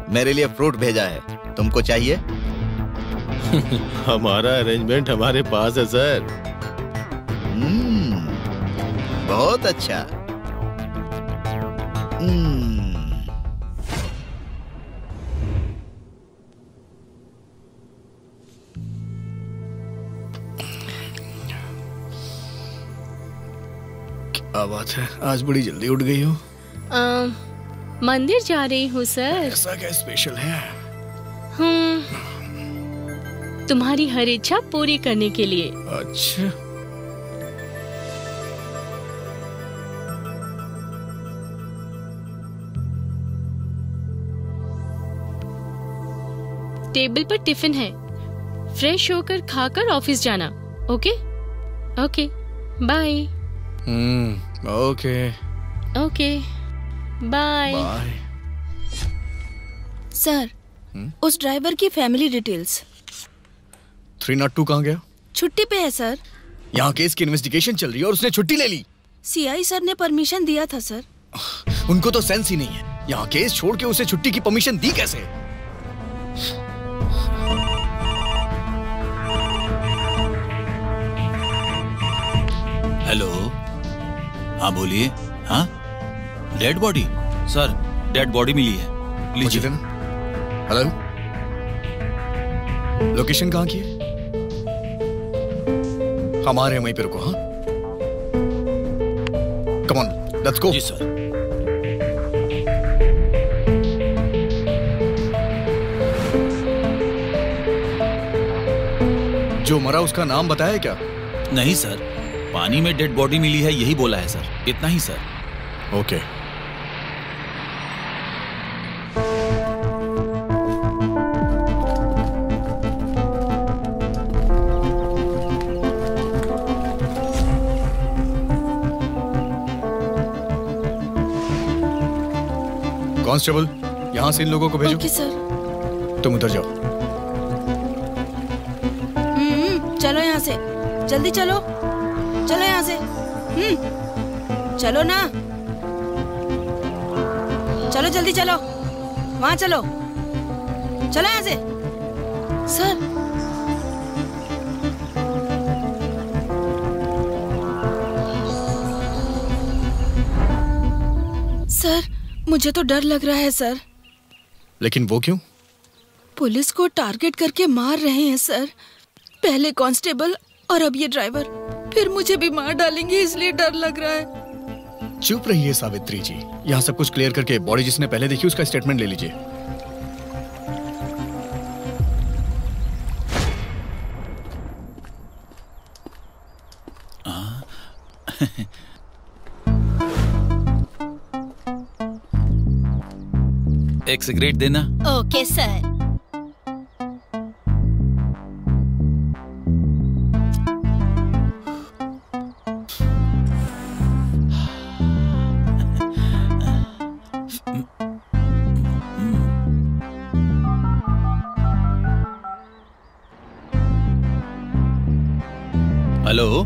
मेरे लिए फ्रूट भेजा है, तुमको चाहिए? हमारा अरेंजमेंट हमारे पास है सर। बहुत अच्छा। क्या बात है, आज बड़ी जल्दी उठ गई हो? मंदिर जा रही हूँ सर। ऐसा क्या स्पेशल है? तुम्हारी हर इच्छा पूरी करने के लिए। अच्छा। टेबल पर टिफिन है, फ्रेश होकर खाकर ऑफिस जाना। Okay okay bye. Okay okay bye. Sir उस ड्राइवर की फैमिली डिटेल्स। 302 कहाँ गया? छुट्टी पे है सर। यहाँ केस की इन्वेस्टिगेशन चल रही है और उसने छुट्टी ले ली। सीआई सर ने परमिशन दिया था सर। उनको तो सेंस ही नहीं है, यहाँ केस छोड़ के उसे छुट्टी की परमिशन दी कैसे? हेलो। हाँ बोलिए। हाँ dead body? Sir dead body मिली है, लीजिए। हेलो, लोकेशन कहाँ की है? हमारे वहीं पे रुको। हाँ कम ऑन लेट्स गो। जी सर। जो मरा उसका नाम बताया क्या? नहीं सर, पानी में डेड बॉडी मिली है यही बोला है सर, इतना ही सर। ओके। कांस्टेबल, यहाँ से इन लोगों को भेजो। Okay sir. तुम उधर जाओ। चलो यहाँ से, जल्दी चलो, चलो यहाँ से। चलो ना, चलो जल्दी चलो, वहाँ चलो, चलो यहाँ से। सर सर मुझे तो डर लग रहा है सर। लेकिन वो क्यों? पुलिस को टारगेट करके मार रहे हैं सर। पहले कांस्टेबल और अब ये ड्राइवर, फिर मुझे भी मार डालेंगे, इसलिए डर लग रहा है। चुप रहिए सावित्री जी, यहाँ सब कुछ क्लियर करके बॉडी जिसने पहले देखी उसका स्टेटमेंट ले लीजिए। एक सिगरेट देना। Okay sir. Hello.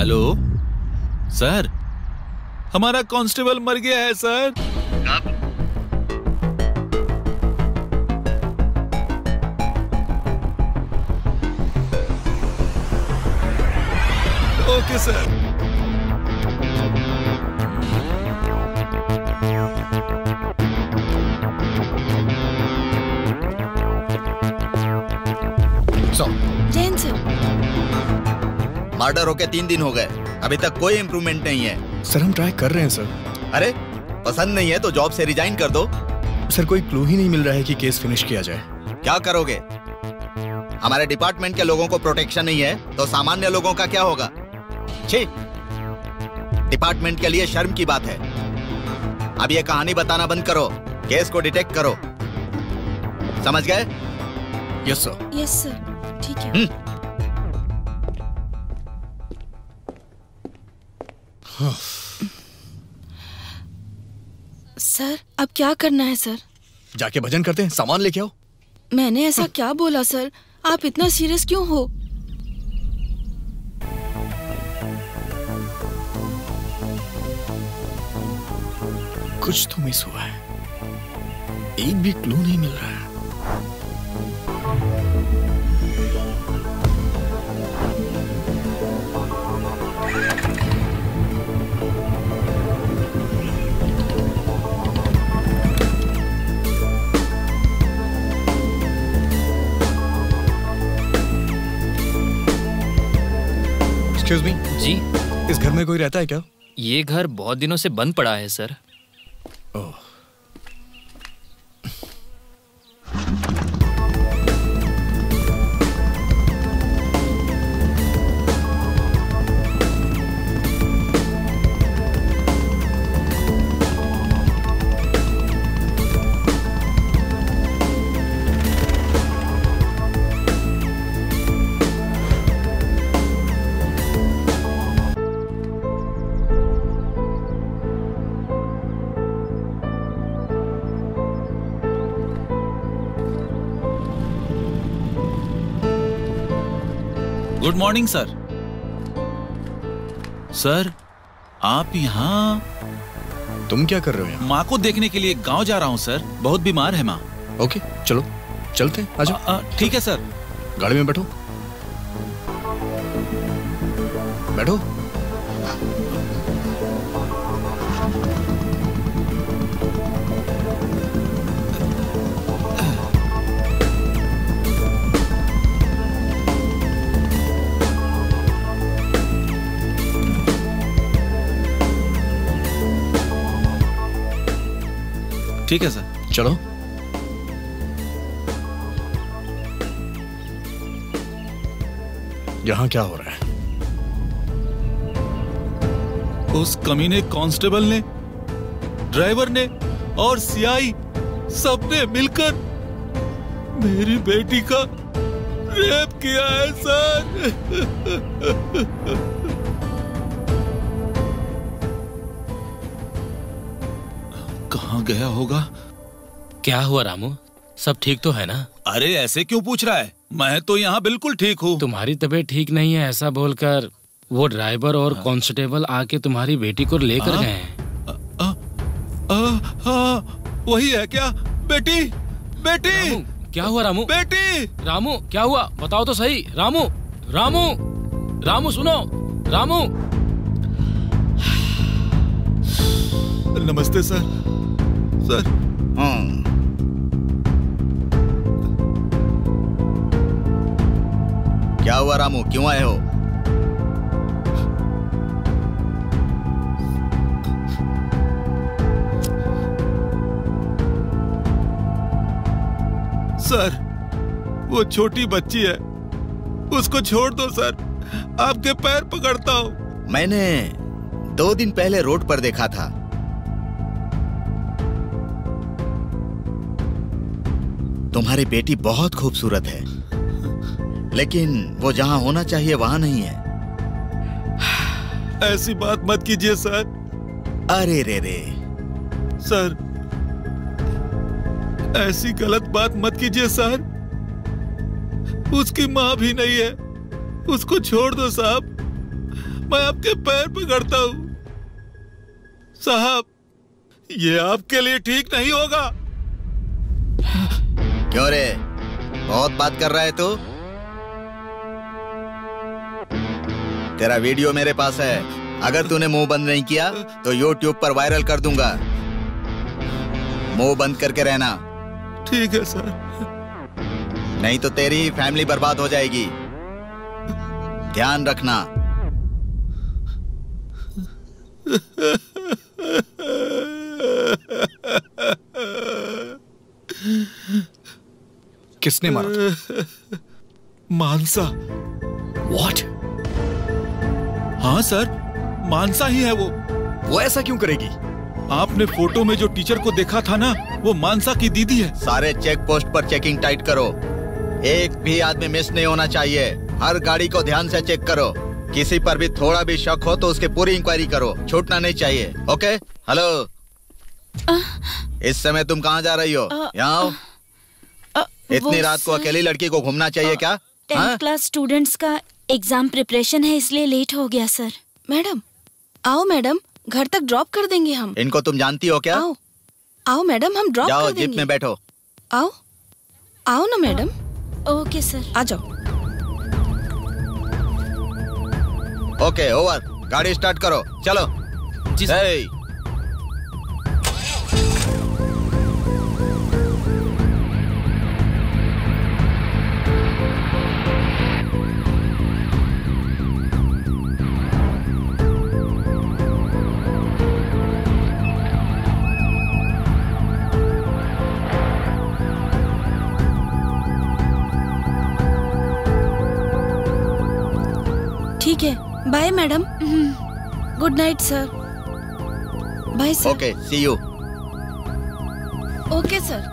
Hello sir, हमारा कांस्टेबल मर गया है सर। कब? Okay sir. Jain sir, murder होके 3 दिन हो गए, अभी तक कोई इम्प्रूवमेंट नहीं है। सर हम ट्राई कर रहे हैं सर। अरे पसंद नहीं है तो जॉब से रिजाइन कर दो। सर कोई क्लू ही नहीं मिल रहा है कि केस फिनिश किया जाए। क्या करोगे? हमारे डिपार्टमेंट के लोगों को प्रोटेक्शन नहीं है तो सामान्य लोगों का क्या होगा? छी, डिपार्टमेंट के लिए शर्म की बात है। अब ये कहानी बताना बंद करो, केस को डिटेक्ट करो, समझ गए? Yes sir. यस सर, ठीक है। सर अब क्या करना है सर? जाके भजन करते हैं, सामान लेके आओ। मैंने ऐसा क्या बोला सर? आप इतना सीरियस क्यों हो? कुछ तो मिस हुआ है, एक भी क्लू नहीं मिल रहा है। एक्सक्यूज मी जी, इस घर में कोई रहता है क्या? ये घर बहुत दिनों से बंद पड़ा है सर। ओह, गुड मॉर्निंग सर। सर आप यहाँ? तुम क्या कर रहे हो यहाँ? माँ को देखने के लिए गांव जा रहा हूँ सर, बहुत बीमार है माँ। ओके चलो चलते हैं, आजाओ। ठीक है सर। गाड़ी में बैठो, बैठो। ठीक है सर, चलो। यहाँ क्या हो रहा है? उस कमीने कांस्टेबल ने, ड्राइवर ने और सीआई सबने मिलकर मेरी बेटी का रेप किया है सर। कहाँ गया होगा? क्या हुआ रामू, सब ठीक तो है ना? अरे ऐसे क्यों पूछ रहा है? मैं तो यहाँ बिल्कुल ठीक हूँ। तुम्हारी तबीयत ठीक नहीं है ऐसा बोलकर वो ड्राइवर और कांस्टेबल आके तुम्हारी बेटी को लेकर गए हैं। वही है क्या? बेटी, बेटी। रामू, क्या हुआ रामू? बेटी, रामू क्या हुआ बताओ तो सही। रामू, रामू, रामू सुनो, रामू। नमस्ते सर। सर क्या हुआ रामू, क्यों आए हो? सर वो छोटी बच्ची है, उसको छोड़ दो सर, आपके पैर पकड़ता हूँ। मैंने 2 दिन पहले रोड पर देखा था। तुम्हारी बेटी बहुत खूबसूरत है, लेकिन वो जहां होना चाहिए वहां नहीं है। ऐसी बात मत कीजिए सर। अरे रे रे सर, ऐसी गलत बात मत कीजिए सर। उसकी माँ भी नहीं है, उसको छोड़ दो साहब। मैं आपके पैर पकड़ता हूँ साहब, ये आपके लिए ठीक नहीं होगा। क्यों रे, बहुत बात कर रहा है तू? तेरा वीडियो मेरे पास है, अगर तूने मुंह बंद नहीं किया तो YouTube पर वायरल कर दूंगा। मुंह बंद करके रहना। ठीक है सर। नहीं तो तेरी फैमिली बर्बाद हो जाएगी, ध्यान रखना। किसने मारा था? मानसा। What? हाँ सर, मानसा ही है वो। वो ऐसा क्यों करेगी? आपने फोटो में जो टीचर को देखा था ना, वो मानसा की दीदी है। सारे चेक पोस्ट पर चेकिंग टाइट करो, एक भी आदमी मिस नहीं होना चाहिए। हर गाड़ी को ध्यान से चेक करो, किसी पर भी थोड़ा भी शक हो तो उसकी पूरी इंक्वायरी करो, छूटना नहीं चाहिए। ओके? हेलो, इस समय तुम कहाँ जा रही हो? यहाँ आओ। इतनी रात को अकेली लड़की को घूमना चाहिए क्या? 10th क्लास स्टूडेंट्स का एग्जाम प्रिपरेशन है, इसलिए लेट हो गया सर। मैडम, आओ मैडम, घर तक ड्रॉप कर देंगे हम। इनको तुम जानती हो क्या? आओ, आओ मैडम, हम ड्रॉप कर देंगे। जीप में बैठो। आओ, आओ ना मैडम। Okay sir. आ जाओ। Okay, over. गाड़ी स्टार्ट करो, चलो। जी सर। ठीक है, bye madam. Good night sir. Bye sir. Okay, see you. Okay sir.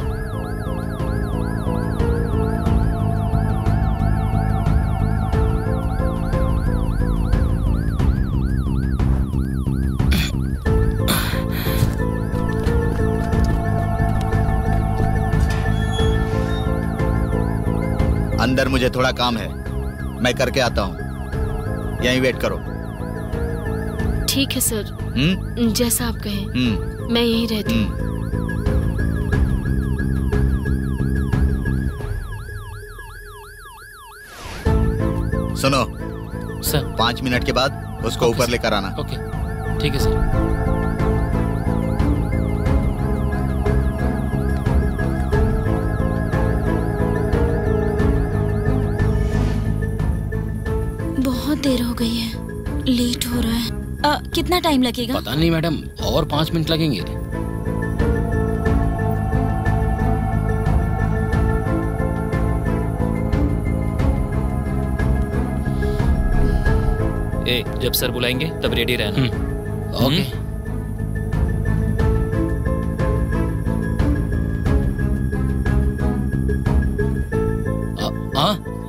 अंदर मुझे थोड़ा काम है, मैं करके आता हूँ, यहीं वेट करो। ठीक है सर। जैसा आप कहें। मैं यहीं रहती हूँ। सुनो सर, 5 मिनट के बाद उसको ऊपर लेकर आना। ओके, ठीक है सर। बहुत देर हो गई है, लेट हो रहा है। कितना टाइम लगेगा? पता नहीं मैडम, और 5 मिनट लगेंगे। जब सर बुलाएंगे तब रेडी रहना। ओके।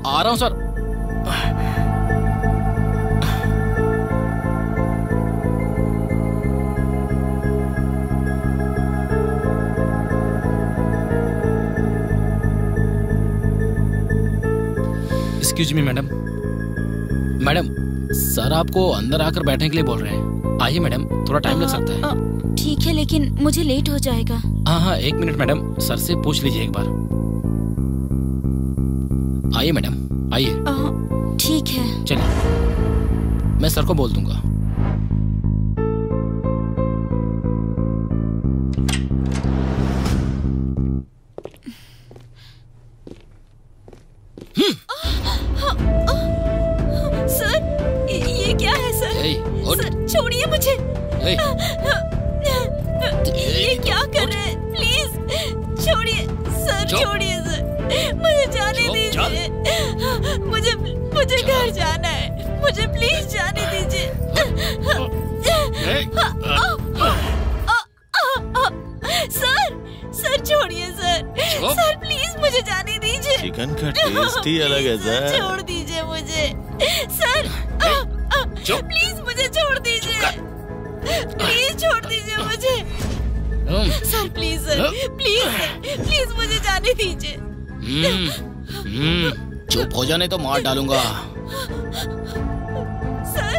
आ रहा हूँ sir. Excuse me madam. Madam, sir आपको अंदर आकर बैठने के लिए बोल रहे हैं। आइए मैडम, थोड़ा टाइम लग सकता है। ठीक है, लेकिन मुझे लेट हो जाएगा। हाँ, 1 मिनट मैडम, सर से पूछ लीजिए एक बार। आइए मैडम, आइए। ठीक है। चलिए, मैं सर को बोल दूंगा। सर, छोड़िए मुझे। ये क्या कर रहे हैं? प्लीज छोड़िए सर, छोड़िए सर, मुझे जाने दीजिए। मुझे घर जाना है, मुझे प्लीज जाने दीजिए। सर छोड़िए सर, सर प्लीज मुझे जाने दीजिए। चिकन का टेस्ट ही अलग है सर। छोड़ दीजिए मुझे सर, प्लीज मुझे छोड़ दीजिए, प्लीज छोड़ दीजिए मुझे सर, प्लीज सर, प्लीज मुझे जाने दीजिए। चुप हो जाने तो मार डालूंगा। सर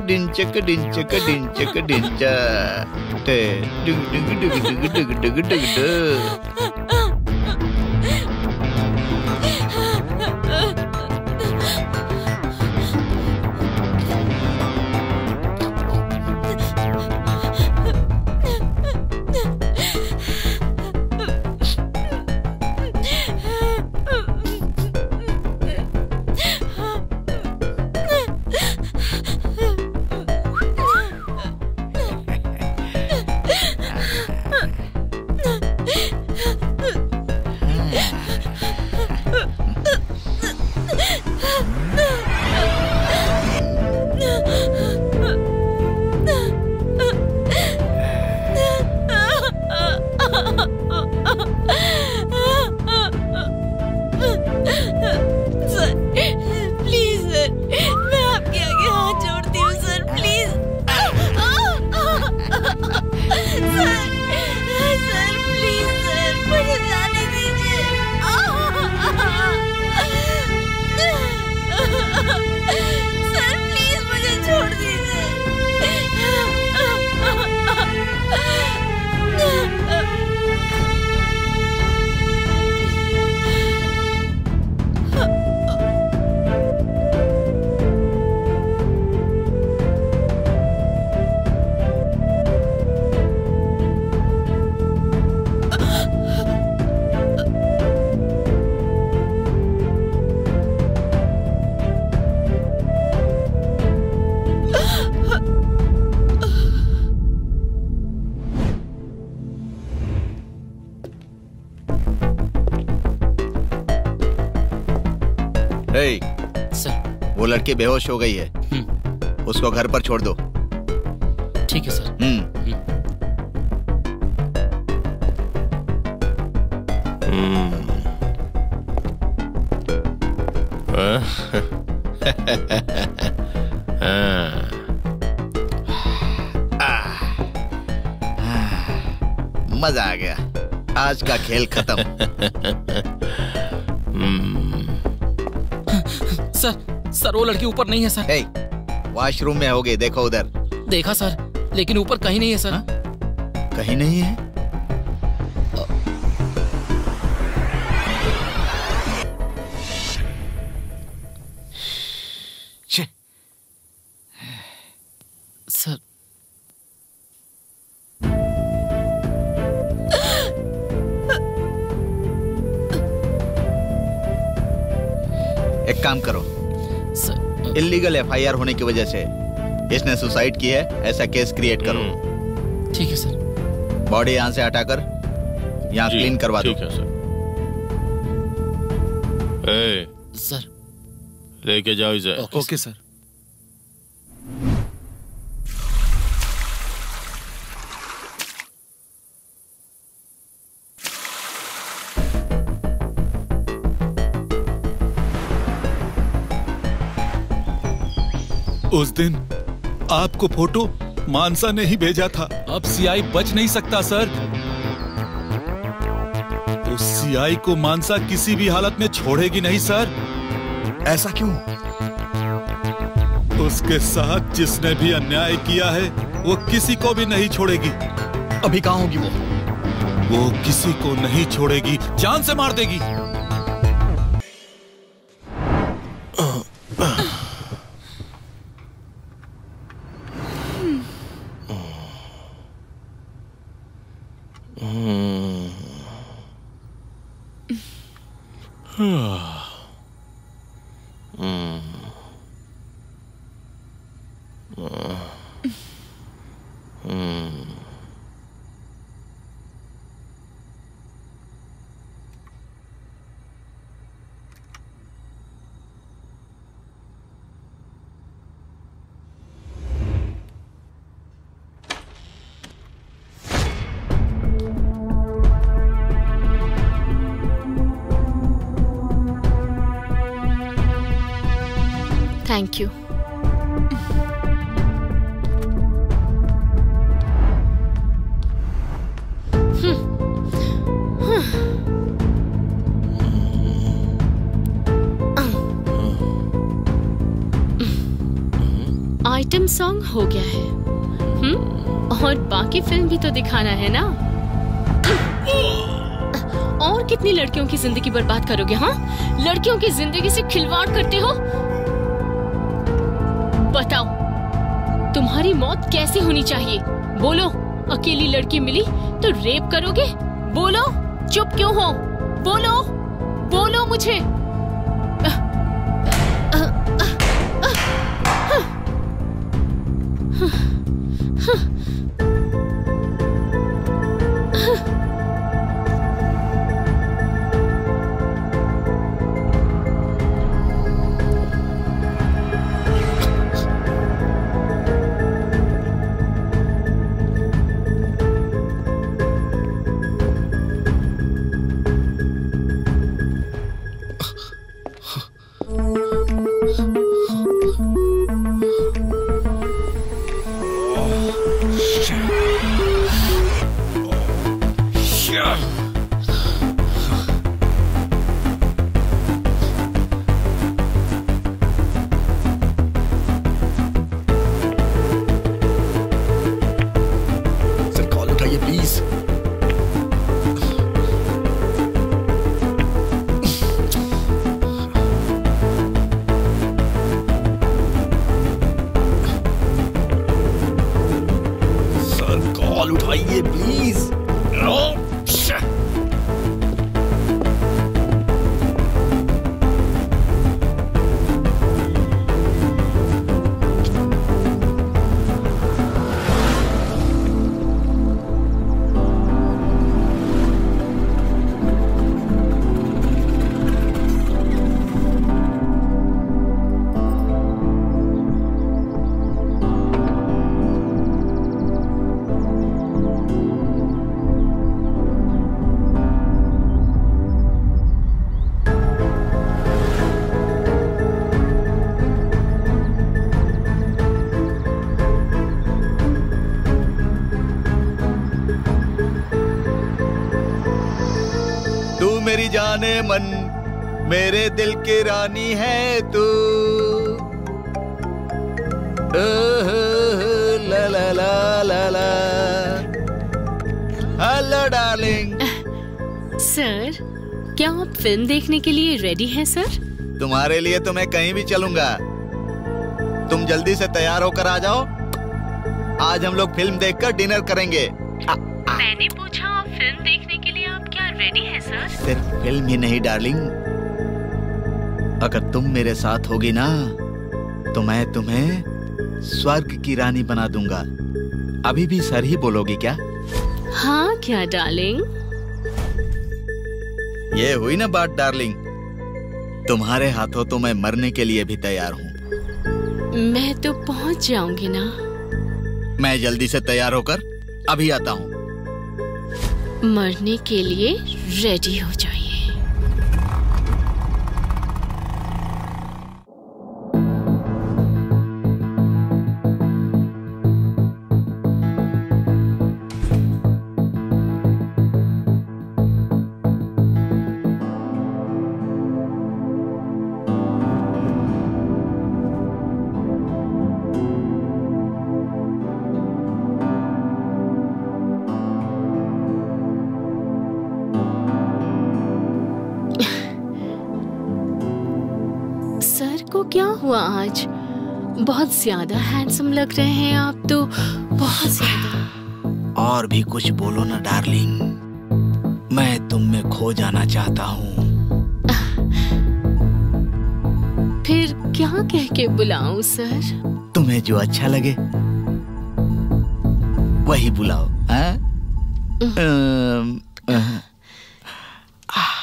डिंचक डिंचक डिंचक डिंचा टे डिग डिग डिग डिग डिग डिग डिग वो लड़की बेहोश हो गई है, उसको घर पर छोड़ दो। ठीक है सर। मजा आ गया, आज का खेल खत्म। सर वो लड़की ऊपर नहीं है सर। वॉशरूम में होगी, देखो उधर। देखा सर, लेकिन ऊपर कहीं नहीं है सर। कहीं नहीं है? सर एक काम करो, इल्लीगल एफआईआर होने की वजह से इसने सुसाइड की है, ऐसा केस क्रिएट करो। ठीक है सर। बॉडी यहाँ से हटाकर यहाँ क्लीन करवा दो। ठीक है सर। सर लेके जाओ इसे। Okay sir. उस दिन आपको फोटो मानसा ने ही भेजा था। अब सीआई बच नहीं सकता सर। उस सीआई को मानसा किसी भी हालत में छोड़ेगी नहीं सर। ऐसा क्यों? उसके साथ जिसने भी अन्याय किया है वो किसी को भी नहीं छोड़ेगी। अभी कहाँ होगी वो किसी को नहीं छोड़ेगी, जान से मार देगी। Thank you. आइटम सॉन्ग हो गया है। और बाकी फिल्म भी तो दिखाना है ना। और कितनी लड़कियों की जिंदगी बर्बाद करोगे? हाँ, लड़कियों की जिंदगी से खिलवाड़ करते हो। बताओ तुम्हारी मौत कैसी होनी चाहिए? बोलो, अकेली लड़की मिली तो रेप करोगे? बोलो, चुप क्यों हो? बोलो, बोलो मुझे। मेरी जाने मन, मेरे दिल की रानी है तू। ला ला ला ला ला। Hello darling. सर, क्या आप फिल्म देखने के लिए रेडी हैं सर? तुम्हारे लिए तो मैं कहीं भी चलूंगा। तुम जल्दी से तैयार होकर आ जाओ। आज हम लोग फिल्म देखकर डिनर करेंगे। मैंने पूछा फिल्म देखने के लिए आप क्या रेडी हैं सर? सिर्फ फिल्म ही नहीं डार्लिंग, अगर तुम मेरे साथ होगी ना तो मैं तुम्हें स्वर्ग की रानी बना दूंगा। अभी भी सर ही बोलोगी क्या? हाँ क्या डार्लिंग? ये हुई ना बात डार्लिंग। तुम्हारे हाथों तो मैं मरने के लिए भी तैयार हूँ। मैं तो पहुँच जाऊंगी ना। मैं जल्दी से तैयार होकर अभी आता हूँ। मरने के लिए रेडी हो जाइए। क्या हुआ आज? बहुत ज्यादा हैंडसम लग रहे हैं आप तो, बहुत ज्यादा। और भी कुछ बोलो ना डार्लिंग, मैं तुम में खो जाना चाहता हूँ। फिर क्या कह के बुलाऊं सर? तुम्हें जो अच्छा लगे वही बुलाओ।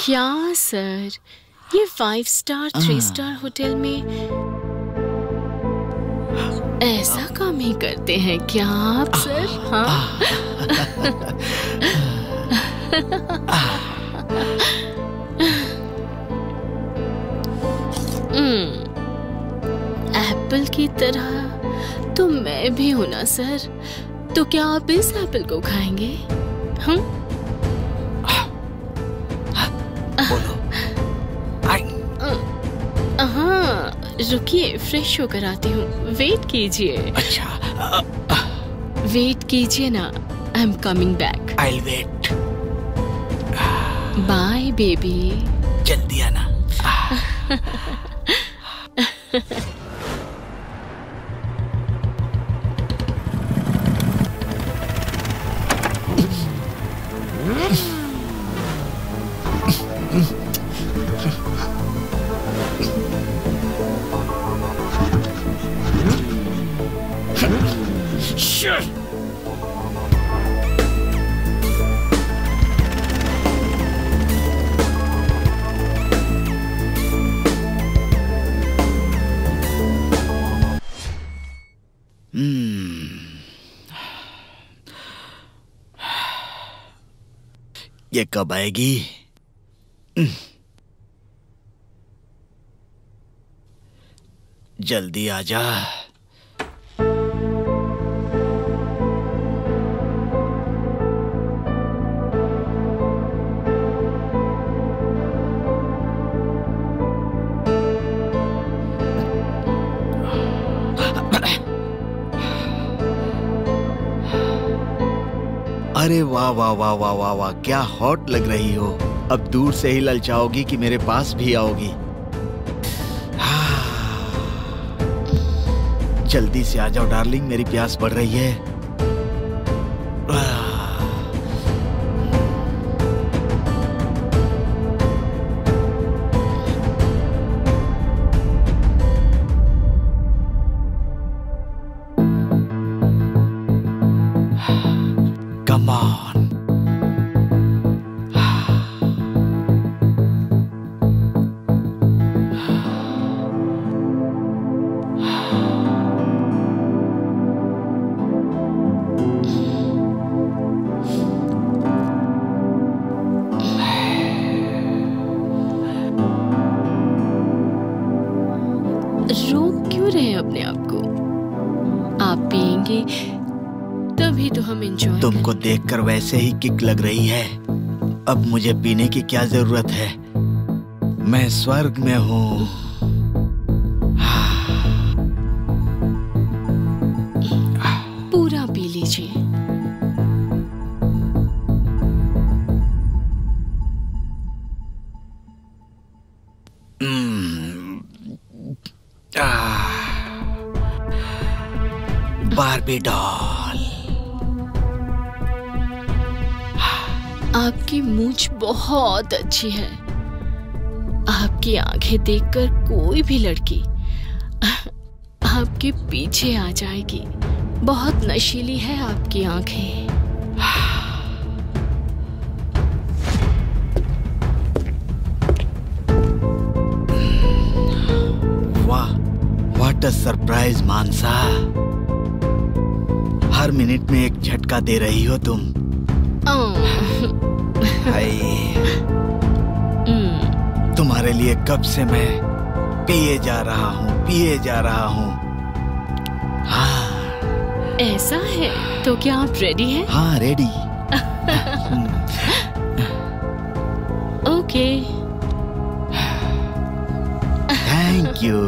क्या सर, ये 5 स्टार 3 स्टार होटल में ऐसा काम ही करते हैं क्या आप सर? हाँ। एप्पल की तरह तो मैं भी हूं ना सर, तो क्या आप इस एप्पल को खाएंगे? बोलो। हाँ, रुकिए, फ्रेश होकर आती हूँ। वेट कीजिए। अच्छा, वेट कीजिए ना। I am coming back. I will wait. Bye baby. जल्दी आना। ये कब आएगी? जल्दी आजा। अरे वाह वाह वाह वाह वाह वाह, क्या हॉट लग रही हो। अब दूर से ही ललचाओगी कि मेरे पास भी आओगी? जल्दी से आ जाओ डार्लिंग, मेरी प्यास बढ़ रही है। Come on. रोक क्यों रहे अपने आप को? आप पिएंगे तभी तो हम एंजॉय। तुमको देखकर वैसे ही किक लग रही है। अब मुझे पीने की क्या जरूरत है? मैं स्वर्ग में हूँ। पूरा पी लीजिए। Barbie doll. आपकी मूंछ बहुत अच्छी है। आपकी आंखें देखकर कोई भी लड़की आपके पीछे आ जाएगी। बहुत नशीली है आपकी आंखें। वाह, व्हाट अ सरप्राइज मानसा। हर मिनट में एक झटका दे रही हो तुम। तुम्हारे लिए कब से मैं पिए जा रहा हूँ। हाँ। ऐसा है तो क्या आप रेडी हैं? हाँ, रेडी। ओके। Thank you.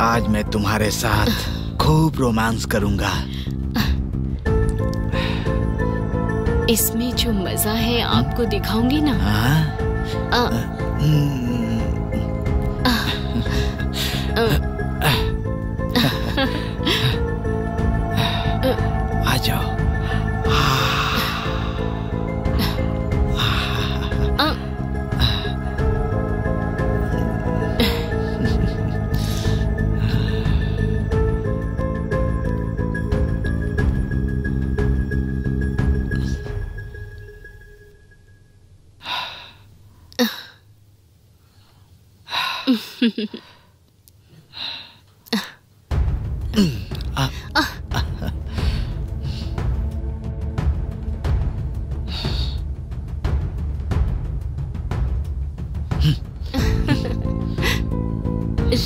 आज मैं तुम्हारे साथ खूब रोमांस करूंगा। इसमें जो मजा है आपको दिखाऊंगी ना। आ जाओ।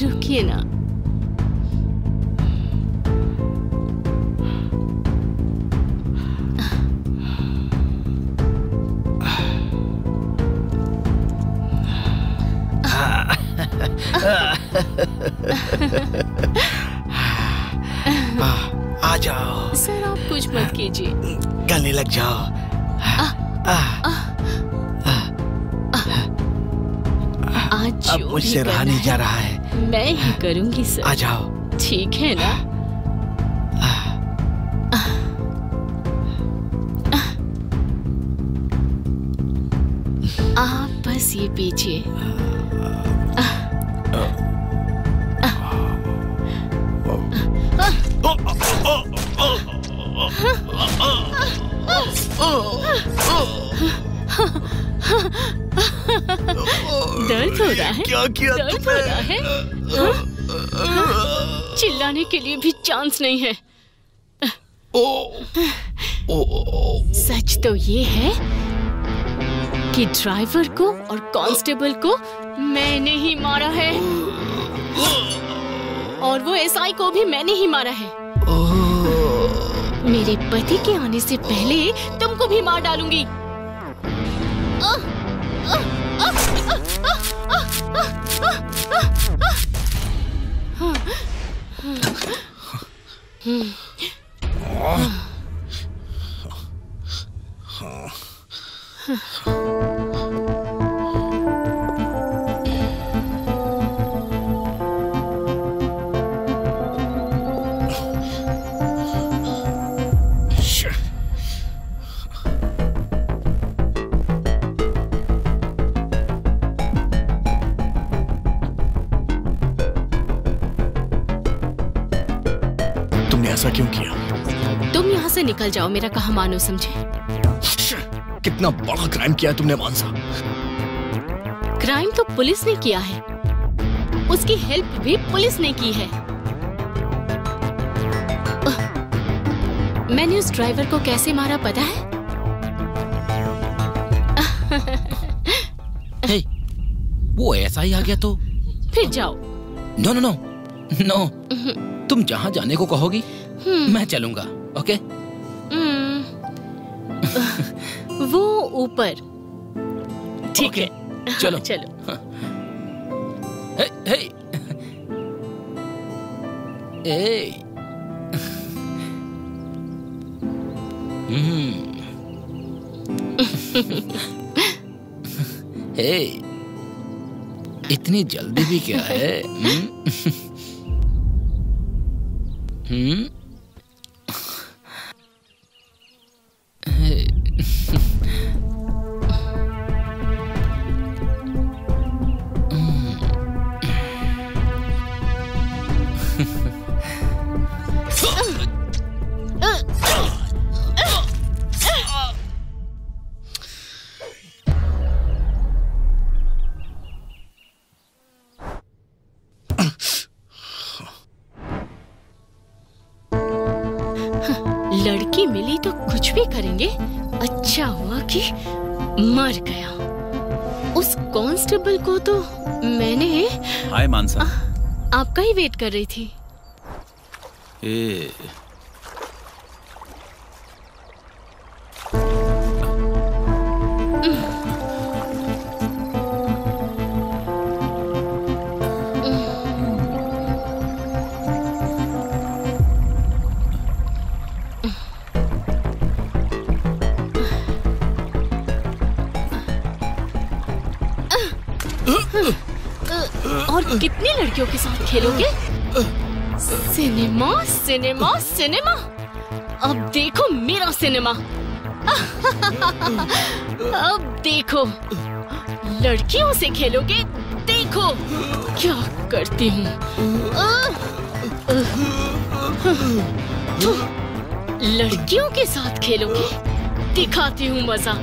रुकिए ना। आ जाओ। सर आप कुछ मत कीजिए, गले लग जाओ। आज अब मुझसे रहा नहीं जा रहा है। मैं ही करूंगी सर। आ जाओ। ठीक है ना? आप बस ये पीछे। दर्द हो रहा है? क्या किया दर्द हो रहा है? चिल्लाने के लिए भी चांस नहीं है। सच तो ये है कि ड्राइवर को और कांस्टेबल को मैंने ही मारा है, और वो एसआई को भी मैंने ही मारा है। मेरे पति के आने से पहले तुमको भी मार डालूंगी। ऐसा क्यों किया? तुम यहाँ से निकल जाओ, मेरा कहा मानो समझे। कितना बड़ा क्राइम किया है तुमने मानसा। क्राइम तो पुलिस ने किया है, उसकी हेल्प भी पुलिस ने की है। मैंने उस ड्राइवर को कैसे मारा पता है? हे, वो ऐसा ही आ गया तो फिर जाओ। नो नो नो नो, तुम जहाँ जाने को कहोगी मैं चलूंगा। ओके? वो ऊपर। ठीक है, चलो चलो। हे, हे। ए। हे, इतनी जल्दी भी क्या है? लड़की मिली तो कुछ भी करेंगे। अच्छा हुआ कि मर गया। उस कांस्टेबल को तो मैंने। हाय मानसा। आपका ही वेट कर रही थी। ए और कितनी लड़कियों के साथ खेलोगे? Cinema cinema cinema. अब देखो मेरा सिनेमा। अब देखो लड़कियों से खेलोगे। देखो क्या करती हूँ। लड़कियों के साथ खेलोगे, दिखाती हूँ मजा।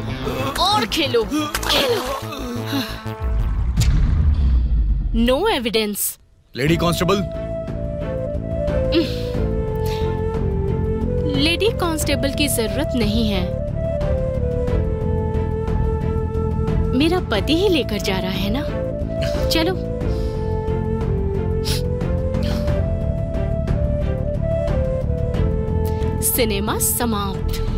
और खेलो खेलो। No evidence. Lady constable. Lady constable की जरूरत नहीं है, मेरा पति ही लेकर जा रहा है ना। चलो। सिनेमा समाप्त।